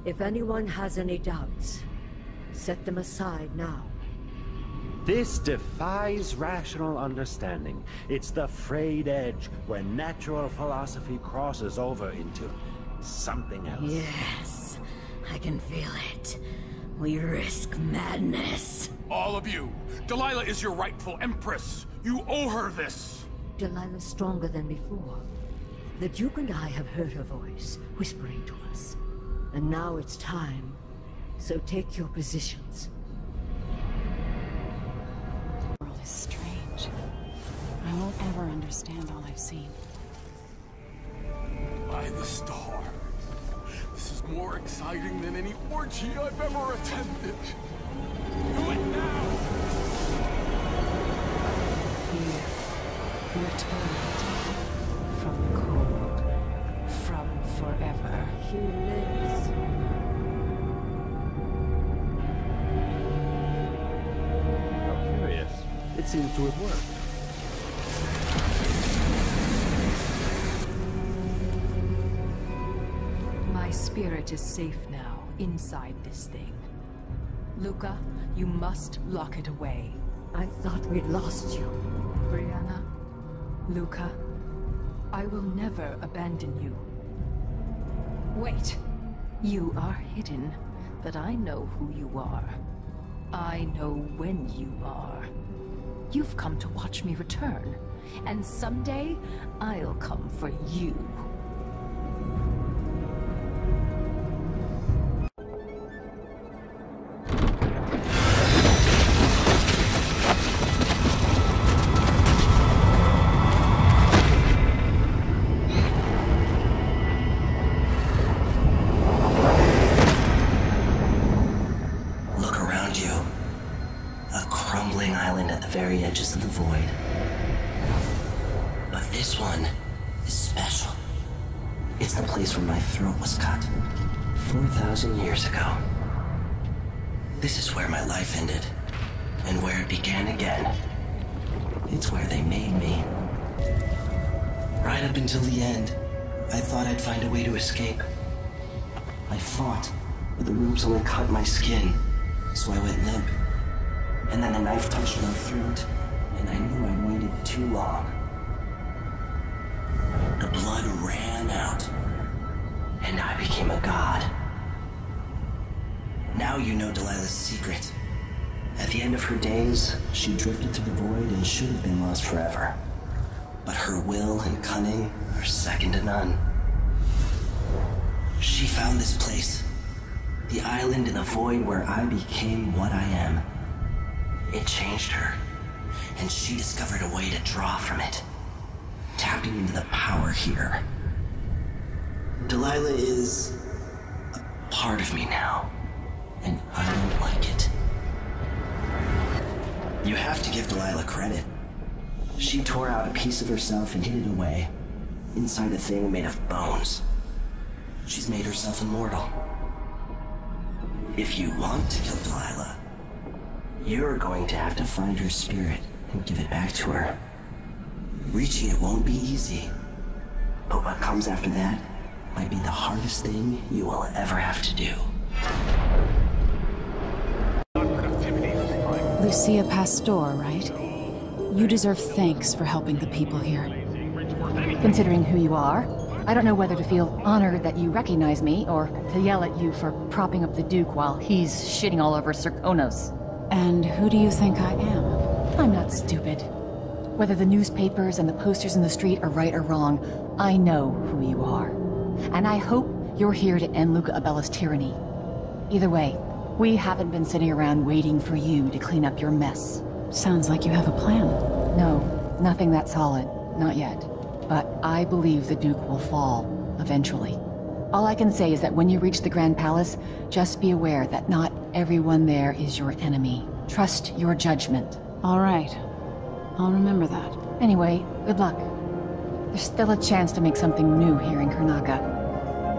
If anyone has any doubts, set them aside now. This defies rational understanding. It's the frayed edge where natural philosophy crosses over into something else. Yes, I can feel it. We risk madness. All of you, Delilah is your rightful empress. You owe her this. Delilah's stronger than before. The Duke and I have heard her voice, whispering to us. And now it's time. So take your positions. The world is strange. I won't ever understand all I've seen. By the stars. This is more exciting than any orgy I've ever attended. Do it now! Returned from the cold, from forever. He lives. How curious. It seems to have worked. My spirit is safe now, inside this thing. Luca, you must lock it away. I thought we'd lost you. Brianna, Luca, I will never abandon you. Wait. You are hidden, but I know who you are. I know when you are. You've come to watch me return, and someday I'll come for you. Very edges of the Void. But this one is special. It's the place where my throat was cut 4,000 years ago. This is where my life ended, and where it began again. It's where they made me. Right up until the end, I thought I'd find a way to escape. I fought, but the ropes only cut my skin, so I went limp. And then a knife touched my throat, and I knew I'd waited too long. The blood ran out, and I became a god. Now you know Delilah's secret. At the end of her days, she drifted through the void and should have been lost forever. But her will and cunning are second to none. She found this place, the island in the void where I became what I am. It changed her, and she discovered a way to draw from it, tapping into the power here. Delilah is a part of me now, and I don't like it. You have to give Delilah credit. She tore out a piece of herself and hid it away, inside a thing made of bones. She's made herself immortal. If you want to kill Delilah, you're going to have to find her spirit and give it back to her. Reaching it won't be easy, but what comes after that might be the hardest thing you will ever have to do. Lucia Pastor, right? You deserve thanks for helping the people here. Considering who you are, I don't know whether to feel honored that you recognize me, or to yell at you for propping up the Duke while he's shitting all over Serkonos. And who do you think I am? I'm not stupid. Whether the newspapers and the posters in the street are right or wrong, I know who you are. And I hope you're here to end Luca Abella's tyranny. Either way, we haven't been sitting around waiting for you to clean up your mess. Sounds like you have a plan. No, nothing that solid. Not yet. But I believe the Duke will fall, eventually. All I can say is that when you reach the Grand Palace, just be aware that not everyone there is your enemy. Trust your judgment. All right. I'll remember that. Anyway, good luck. There's still a chance to make something new here in Karnaca.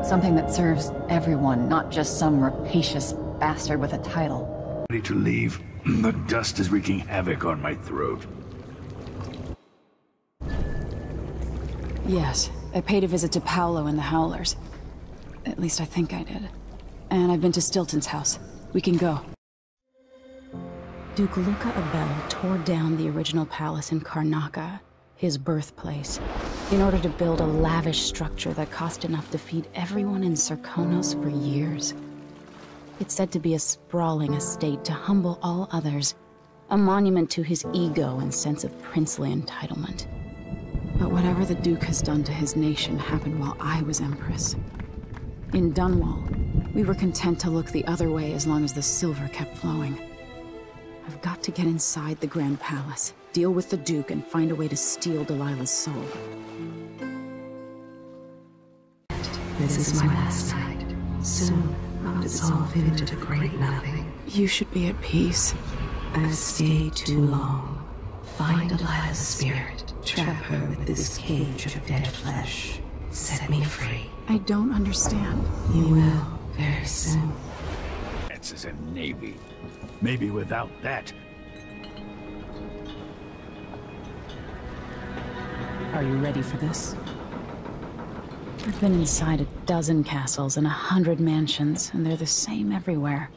Something that serves everyone, not just some rapacious bastard with a title. Ready to leave? The dust is wreaking havoc on my throat. Yes, I paid a visit to Paolo and the Howlers. At least I think I did. And I've been to Stilton's house. We can go. Duke Luca Abel tore down the original palace in Karnaca, his birthplace, in order to build a lavish structure that cost enough to feed everyone in Serkonos for years. It's said to be a sprawling estate to humble all others, a monument to his ego and sense of princely entitlement. But whatever the Duke has done to his nation happened while I was Empress. In Dunwall, we were content to look the other way as long as the silver kept flowing. I've got to get inside the Grand Palace, deal with the Duke, and find a way to steal Delilah's soul. This is my last night. Soon I'll dissolve into the great nothing. You should be at peace. I've stayed too long. Find Delilah's spirit. Trap her with this cage of dead flesh. Set me free. I don't understand. You will, very soon. That's as a navy. Maybe without that. Are you ready for this? I've been inside a dozen castles and 100 mansions, and they're the same everywhere.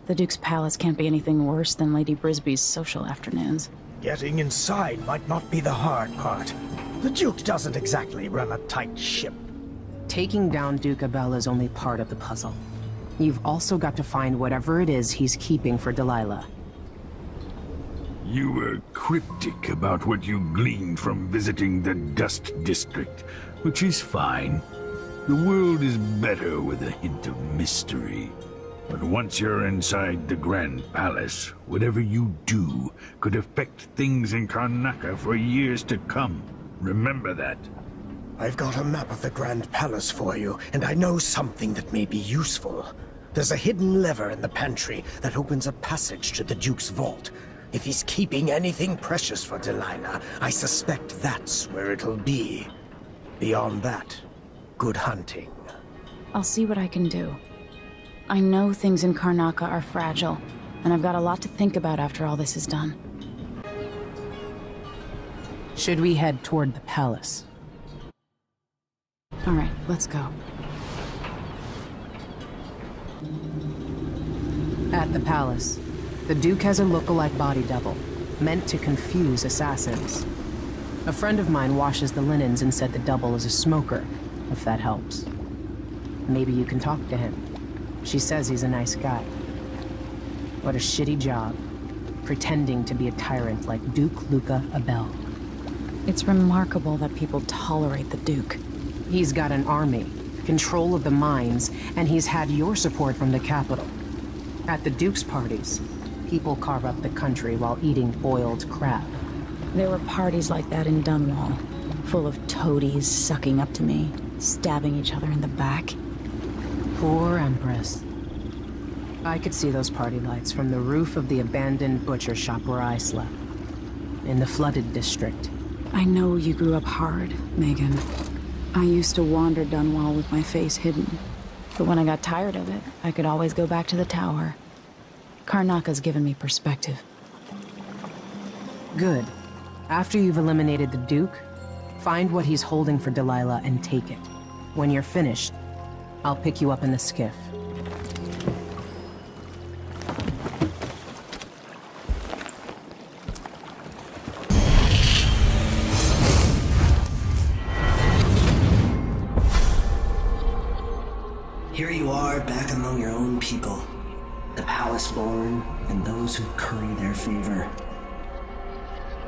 The Duke's palace can't be anything worse than Lady Brisby's social afternoons. Getting inside might not be the hard part. The Duke doesn't exactly run a tight ship. Taking down Duke Abel is only part of the puzzle. You've also got to find whatever it is he's keeping for Delilah. You were cryptic about what you gleaned from visiting the Dust District, which is fine. The world is better with a hint of mystery. But once you're inside the Grand Palace, whatever you do could affect things in Karnaca for years to come. Remember that. I've got a map of the Grand Palace for you, and I know something that may be useful. There's a hidden lever in the pantry that opens a passage to the Duke's vault. If he's keeping anything precious for Delilah, I suspect that's where it'll be. Beyond that, good hunting. I'll see what I can do. I know things in Karnaca are fragile, and I've got a lot to think about after all this is done. Should we head toward the palace? All right, let's go. At the palace, the Duke has a look-alike body double, meant to confuse assassins. A friend of mine washes the linens and said the double is a smoker, if that helps. Maybe you can talk to him. She says he's a nice guy. What a shitty job, pretending to be a tyrant like Duke Luca Abel. It's remarkable that people tolerate the Duke. He's got an army, control of the mines, and he's had your support from the capital. At the Duke's parties, people carve up the country while eating boiled crab. There were parties like that in Dunwall, full of toadies sucking up to me, stabbing each other in the back. Poor Empress. I could see those party lights from the roof of the abandoned butcher shop where I slept, in the flooded district. I know you grew up hard, Megan. I used to wander Dunwall with my face hidden, but when I got tired of it, I could always go back to the tower. Karnaca's given me perspective. Good. After you've eliminated the Duke, find what he's holding for Delilah and take it. When you're finished, I'll pick you up in the skiff. Here you are, back among your own people. The palace-born, and those who curry their favor.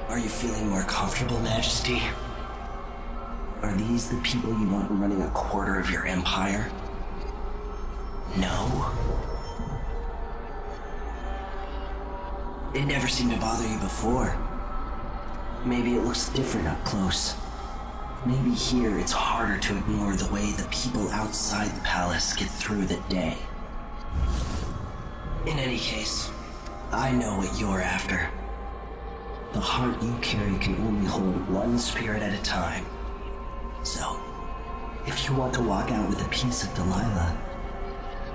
Are you feeling more comfortable, Majesty? Are these the people you want running a quarter of your empire? No? It never seemed to bother you before. Maybe it looks different up close. Maybe here it's harder to ignore the way the people outside the palace get through the day. In any case, I know what you're after. The heart you carry can only hold one spirit at a time. So, if you want to walk out with a piece of Delilah,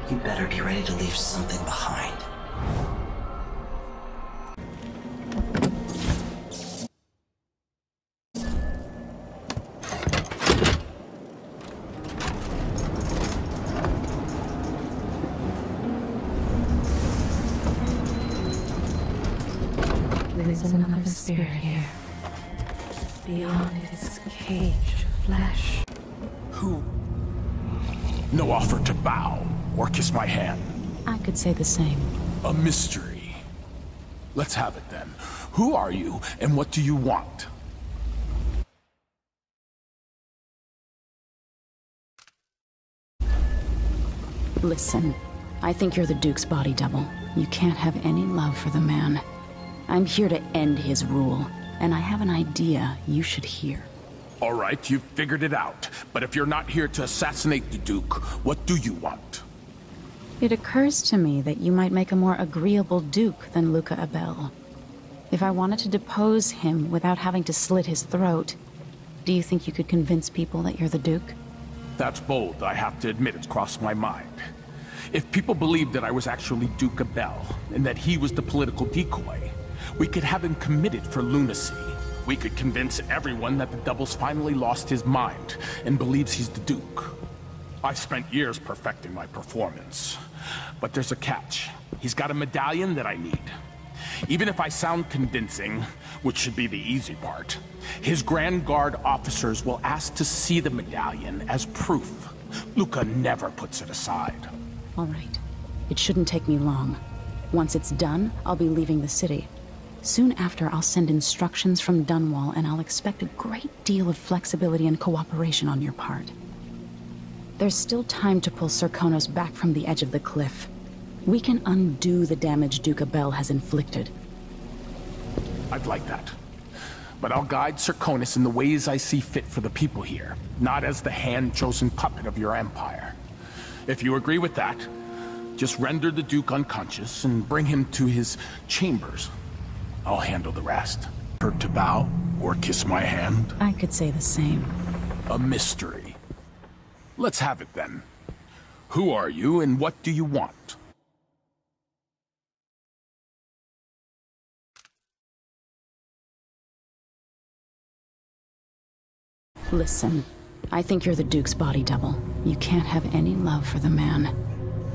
you better be ready to leave something behind. There's another spirit here, beyond its cage of flesh. Who? No offer to bow or kiss my hand. I could say the same. A mystery. Let's have it then. Who are you, and what do you want? Listen, I think you're the Duke's body double. You can't have any love for the man. I'm here to end his rule, and I have an idea you should hear. All right, you've figured it out. But if you're not here to assassinate the Duke, what do you want? It occurs to me that you might make a more agreeable Duke than Luca Abel. If I wanted to depose him without having to slit his throat, do you think you could convince people that you're the Duke? That's bold, I have to admit it's crossed my mind. If people believed that I was actually Duke Abel, and that he was the political decoy, we could have him committed for lunacy. We could convince everyone that the Double's finally lost his mind and believes he's the Duke. I've spent years perfecting my performance. But there's a catch. He's got a medallion that I need. Even if I sound convincing, which should be the easy part, his Grand Guard officers will ask to see the medallion as proof. Luca never puts it aside. All right. It shouldn't take me long. Once it's done, I'll be leaving the city. Soon after, I'll send instructions from Dunwall, and I'll expect a great deal of flexibility and cooperation on your part. There's still time to pull Serkonos back from the edge of the cliff. We can undo the damage Duke Abel has inflicted. I'd like that. But I'll guide Serkonos in the ways I see fit for the people here, not as the hand-chosen puppet of your empire. If you agree with that, just render the Duke unconscious and bring him to his chambers. I'll handle the rest. Her to bow or kiss my hand? I could say the same. A mystery. Let's have it then. Who are you and what do you want? Listen, I think you're the Duke's body double. You can't have any love for the man.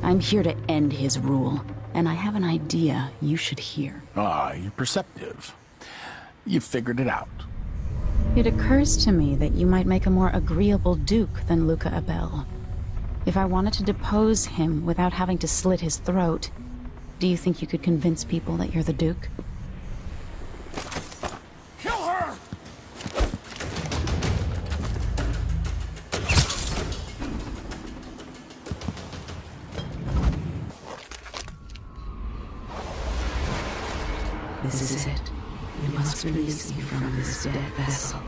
I'm here to end his rule, and I have an idea you should hear. Ah, you're perceptive. You figured it out. It occurs to me that you might make a more agreeable Duke than Luca Abel. If I wanted to depose him without having to slit his throat, do you think you could convince people that you're the Duke? Kill her! This is it. You must release me from this dead vessel.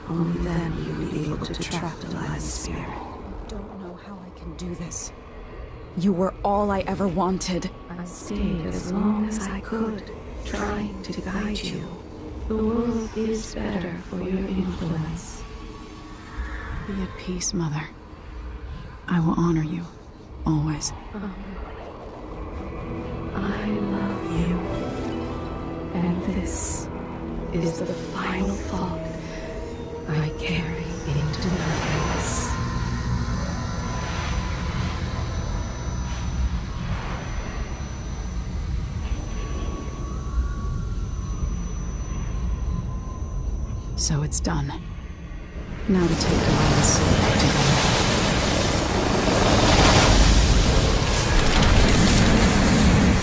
Only then will you be able to trap Delilah's spirit. I don't know how I can do this. You were all I ever wanted. I stayed as long as I could, trying to guide you. The world is better for your influence. Be at peace, Mother. I will honor you, always. I love you. And this is the final thought I carry into darkness. So it's done. Now to take Delilah's soul back to them.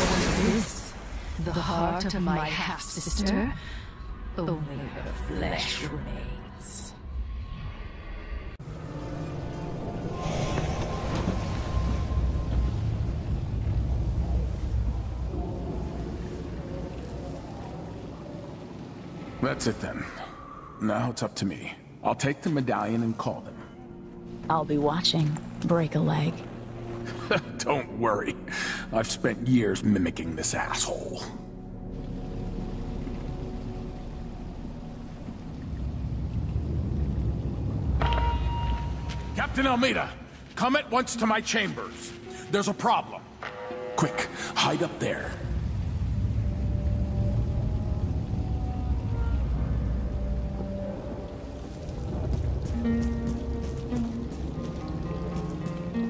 Was this the heart of my half-sister? Only her flesh remains. That's it then. Now it's up to me. I'll take the medallion and call them. I'll be watching. Break a leg. Don't worry. I've spent years mimicking this asshole. Captain Almeida, come at once to my chambers. There's a problem. Quick, hide up there.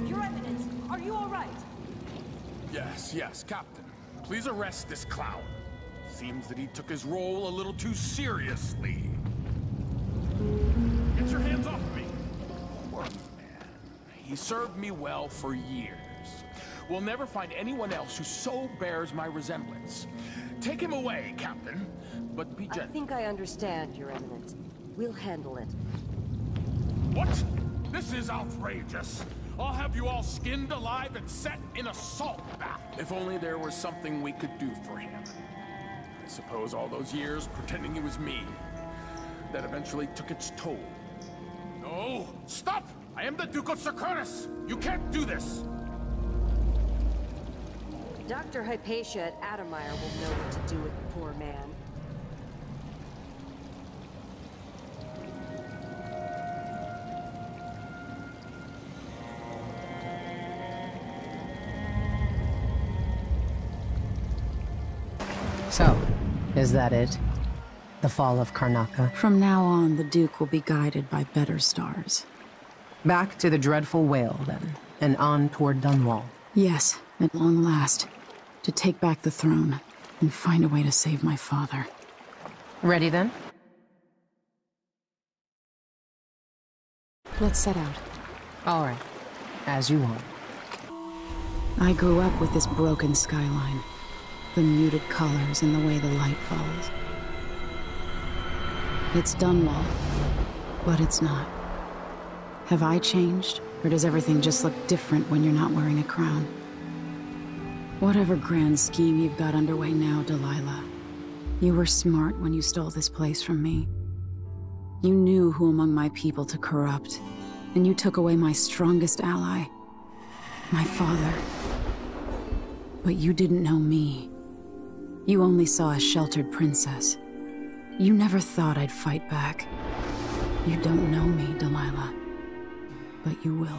Your Eminence, are you all right? Yes, Captain. Please arrest this clown. Seems that he took his role a little too seriously. Get your hands off me! Poor man. He served me well for years. We'll never find anyone else who so bears my resemblance. Take him away, Captain, but be gentle. I think I understand, Your Eminence. We'll handle it. What? This is outrageous. I'll have you all skinned alive and set in a salt bath. If only there was something we could do for him. I suppose all those years pretending it was me, that eventually took its toll. No! Stop! I am the Duke of Serconis! You can't do this! Dr. Hypatia at Adamire will know what to do with the poor man. So, is that it? The fall of Karnaca? From now on, the Duke will be guided by better stars. Back to the dreadful whale, then, and on toward Dunwall. Yes, at long last. To take back the throne, and find a way to save my father. Ready, then? Let's set out. All right. As you want. I grew up with this broken skyline. The muted colors and the way the light falls. It's Dunwall, but it's not. Have I changed, or does everything just look different when you're not wearing a crown? Whatever grand scheme you've got underway now, Delilah, you were smart when you stole this place from me. You knew who among my people to corrupt, and you took away my strongest ally, my father. But you didn't know me. You only saw a sheltered princess. You never thought I'd fight back. You don't know me, Delilah. But you will.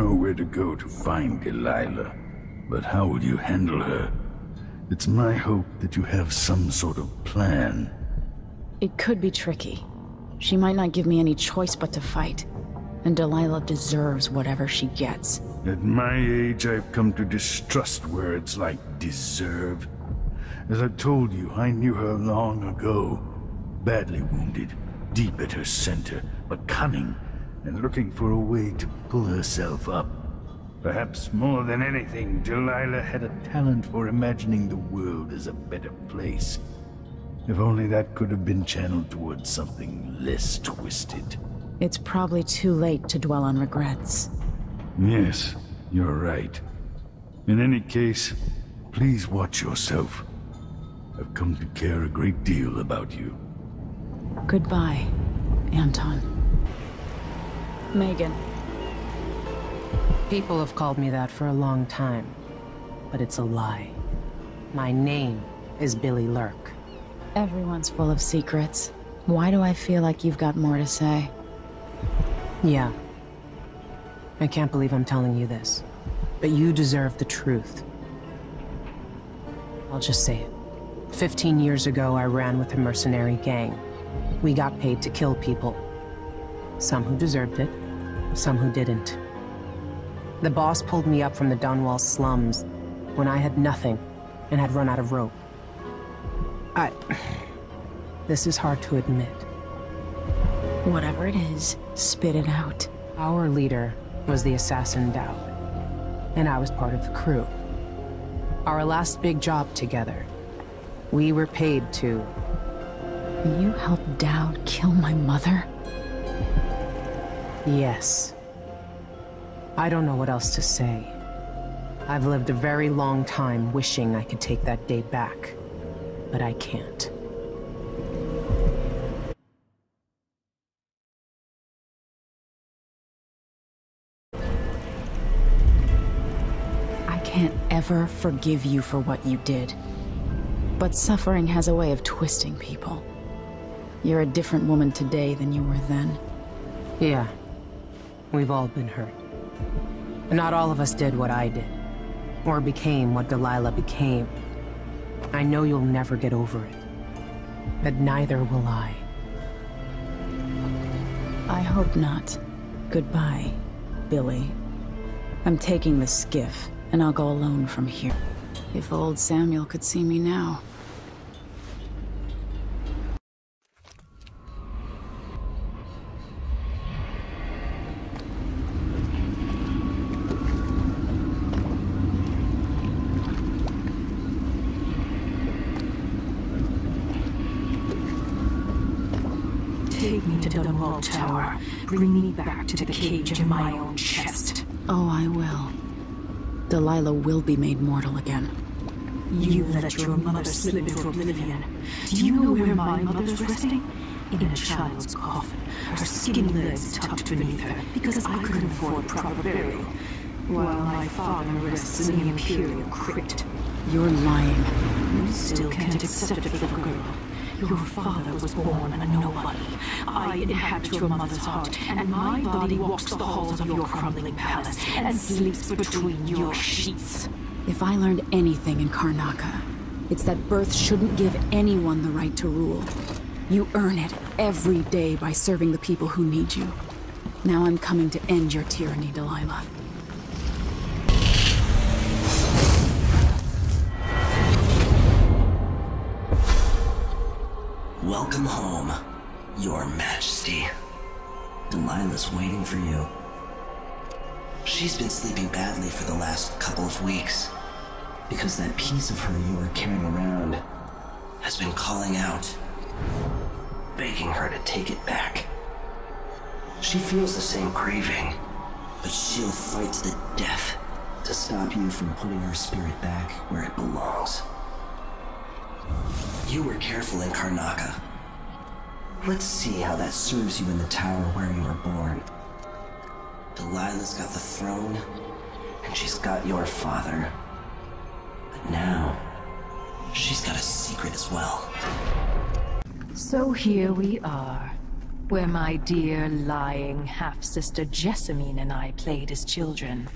know where to go to find Delilah, but how will you handle her? It's my hope that you have some sort of plan. It could be tricky. She might not give me any choice but to fight. And Delilah deserves whatever she gets. At my age, I've come to distrust words like deserve. As I've told you, I knew her long ago. Badly wounded, deep at her center, but cunning, and looking for a way to pull herself up. Perhaps more than anything, Delilah had a talent for imagining the world as a better place. If only that could have been channeled towards something less twisted. It's probably too late to dwell on regrets. Yes, you're right. In any case, please watch yourself. I've come to care a great deal about you. Goodbye, Anton. Megan. People have called me that for a long time, but it's a lie. My name is Billy Lurk. Everyone's full of secrets. Why do I feel like you've got more to say? Yeah. I can't believe I'm telling you this, but you deserve the truth. I'll just say it. 15 years ago, I ran with a mercenary gang. We got paid to kill people. Some who deserved it, some who didn't. The boss pulled me up from the Dunwall slums when I had nothing and had run out of rope. This is hard to admit. Whatever it is, spit it out. Our leader was the assassin Dowd, and I was part of the crew. Our last big job together, we were paid to... You helped Dowd kill my mother? Yes. I don't know what else to say. I've lived a very long time wishing I could take that day back, but I can't. I can't ever forgive you for what you did. But suffering has a way of twisting people. You're a different woman today than you were then. Yeah. We've all been hurt. But not all of us did what I did. Or became what Delilah became. I know you'll never get over it. But neither will I. I hope not. Goodbye, Billy. I'm taking the skiff, and I'll go alone from here. If old Samuel could see me now. Take me to Dunwall Tower. Bring me back to the cage of my own chest. Oh, I will. Delilah will be made mortal again. You let your mother slip into oblivion. Do you know where my mother's resting? In a child's coffin, her skinny legs tucked beneath her, because I couldn't afford proper burial, while my father rests in the Imperial crypt. You're lying. You still can't accept it, little girl. Your father was born a nobody. I inhabit your mother's heart, and my body walks the halls of your crumbling palace and sleeps between your sheets. If I learned anything in Karnaca, it's that birth shouldn't give anyone the right to rule. You earn it every day by serving the people who need you. Now I'm coming to end your tyranny, Delilah. Welcome home, Your Majesty. Delilah's waiting for you. She's been sleeping badly for the last couple of weeks, because that piece of her you were carrying around has been calling out, begging her to take it back. She feels the same craving, but she'll fight to the death to stop you from putting her spirit back where it belongs. You were careful in Karnaca. Let's see how that serves you in the tower where you were born. Delilah's got the throne, and she's got your father. But now, she's got a secret as well. So here we are, Where my dear, lying half-sister Jessamine and I played as children.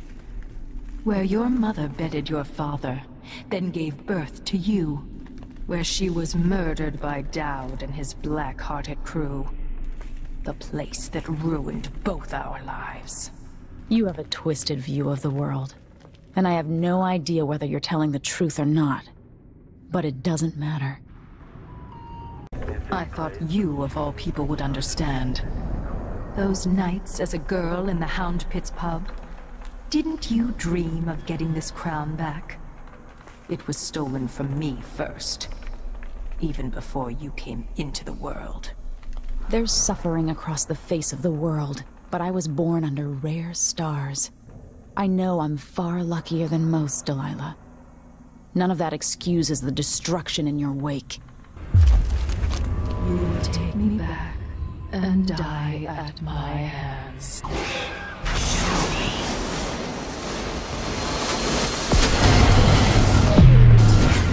Where your mother bedded your father, then gave birth to you. Where she was murdered by Dowd and his black-hearted crew. The place that ruined both our lives. You have a twisted view of the world, and I have no idea whether you're telling the truth or not. But it doesn't matter. I thought you, of all people, would understand. Those nights as a girl in the Hound Pit's pub. Didn't you dream of getting this crown back? It was stolen from me first. Even before you came into the world. There's suffering across the face of the world, but I was born under rare stars. I know I'm far luckier than most, Delilah. None of that excuses the destruction in your wake. You would take me back and die at my hands.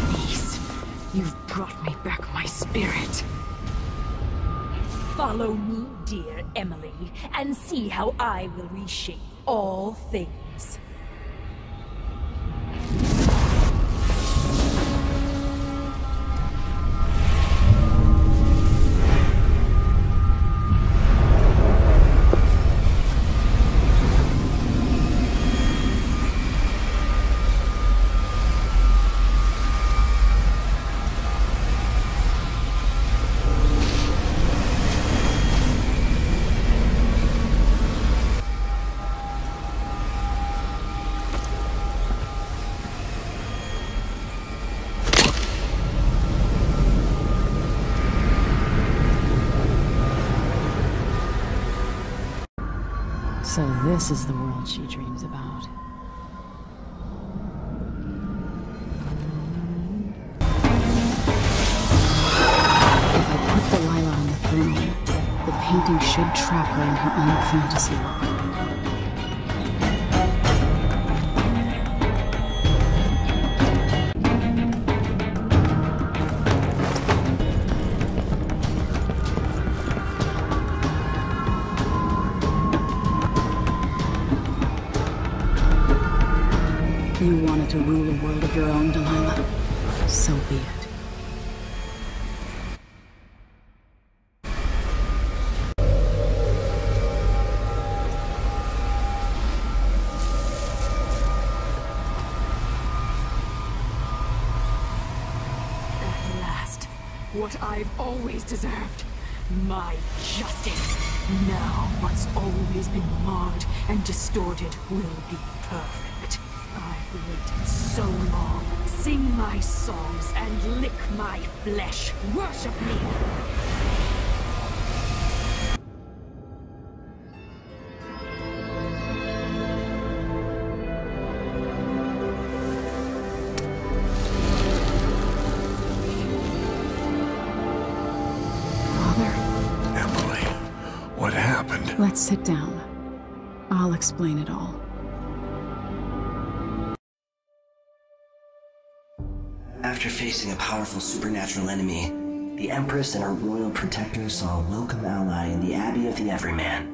Please, you've brought me back my spirit. Follow me, dear Emily, and see how I will reshape all things. So this is the world she dreams about. If I put Delilah on the throne, the painting should trap her in her own fantasy world. You wanted to rule a world of your own, Delilah. So be it. At last, what I've always deserved. My justice. Now what's always been marred and distorted will be perfect. I've waited so long. Sing my songs and lick my flesh. Worship me! Father? Emily, what happened? Let's sit down. I'll explain it all. After facing a powerful supernatural enemy, the Empress and her royal protector saw a welcome ally in the Abbey of the Everyman.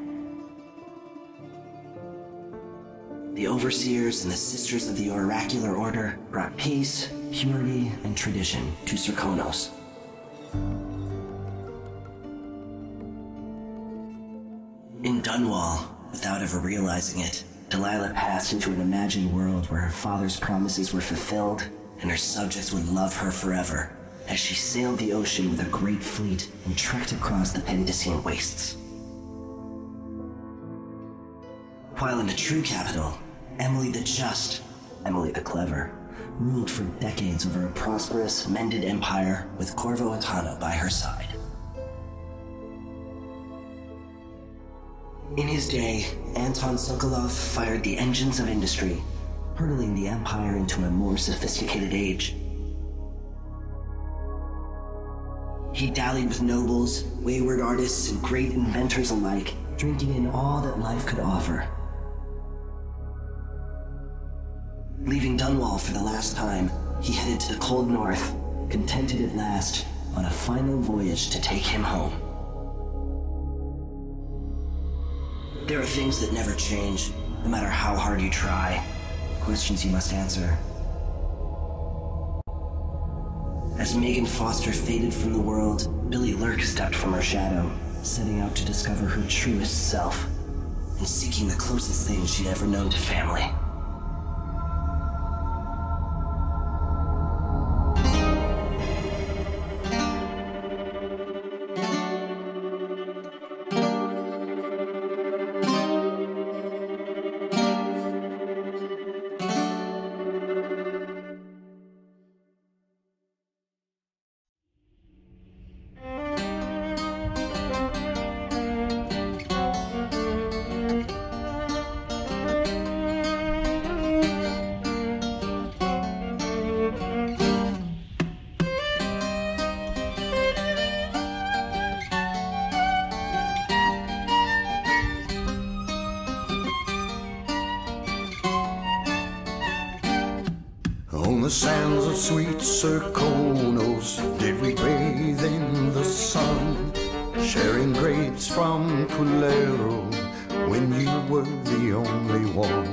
The overseers and the Sisters of the Oracular Order brought peace, purity, and tradition to Serkonos. In Dunwall, without ever realizing it, Delilah passed into an imagined world where her father's promises were fulfilled and her subjects would love her forever, as she sailed the ocean with a great fleet and trekked across the Pendician wastes. While in the true capital, Emily the Just, Emily the Clever, ruled for decades over a prosperous, mended empire with Corvo by her side. In his day, Anton Sokolov fired the engines of industry, hurtling the empire into a more sophisticated age. He dallied with nobles, wayward artists, and great inventors alike, drinking in all that life could offer. Leaving Dunwall for the last time, he headed to the cold north, contented at last, on a final voyage to take him home. There are things that never change, no matter how hard you try. Questions you must answer. As Megan Foster faded from the world, Billy Lurk stepped from her shadow, setting out to discover her truest self, and seeking the closest thing she'd ever known to family. On the sands of sweet Serkonos did we bathe in the sun, sharing grapes from Culero when you were the only one.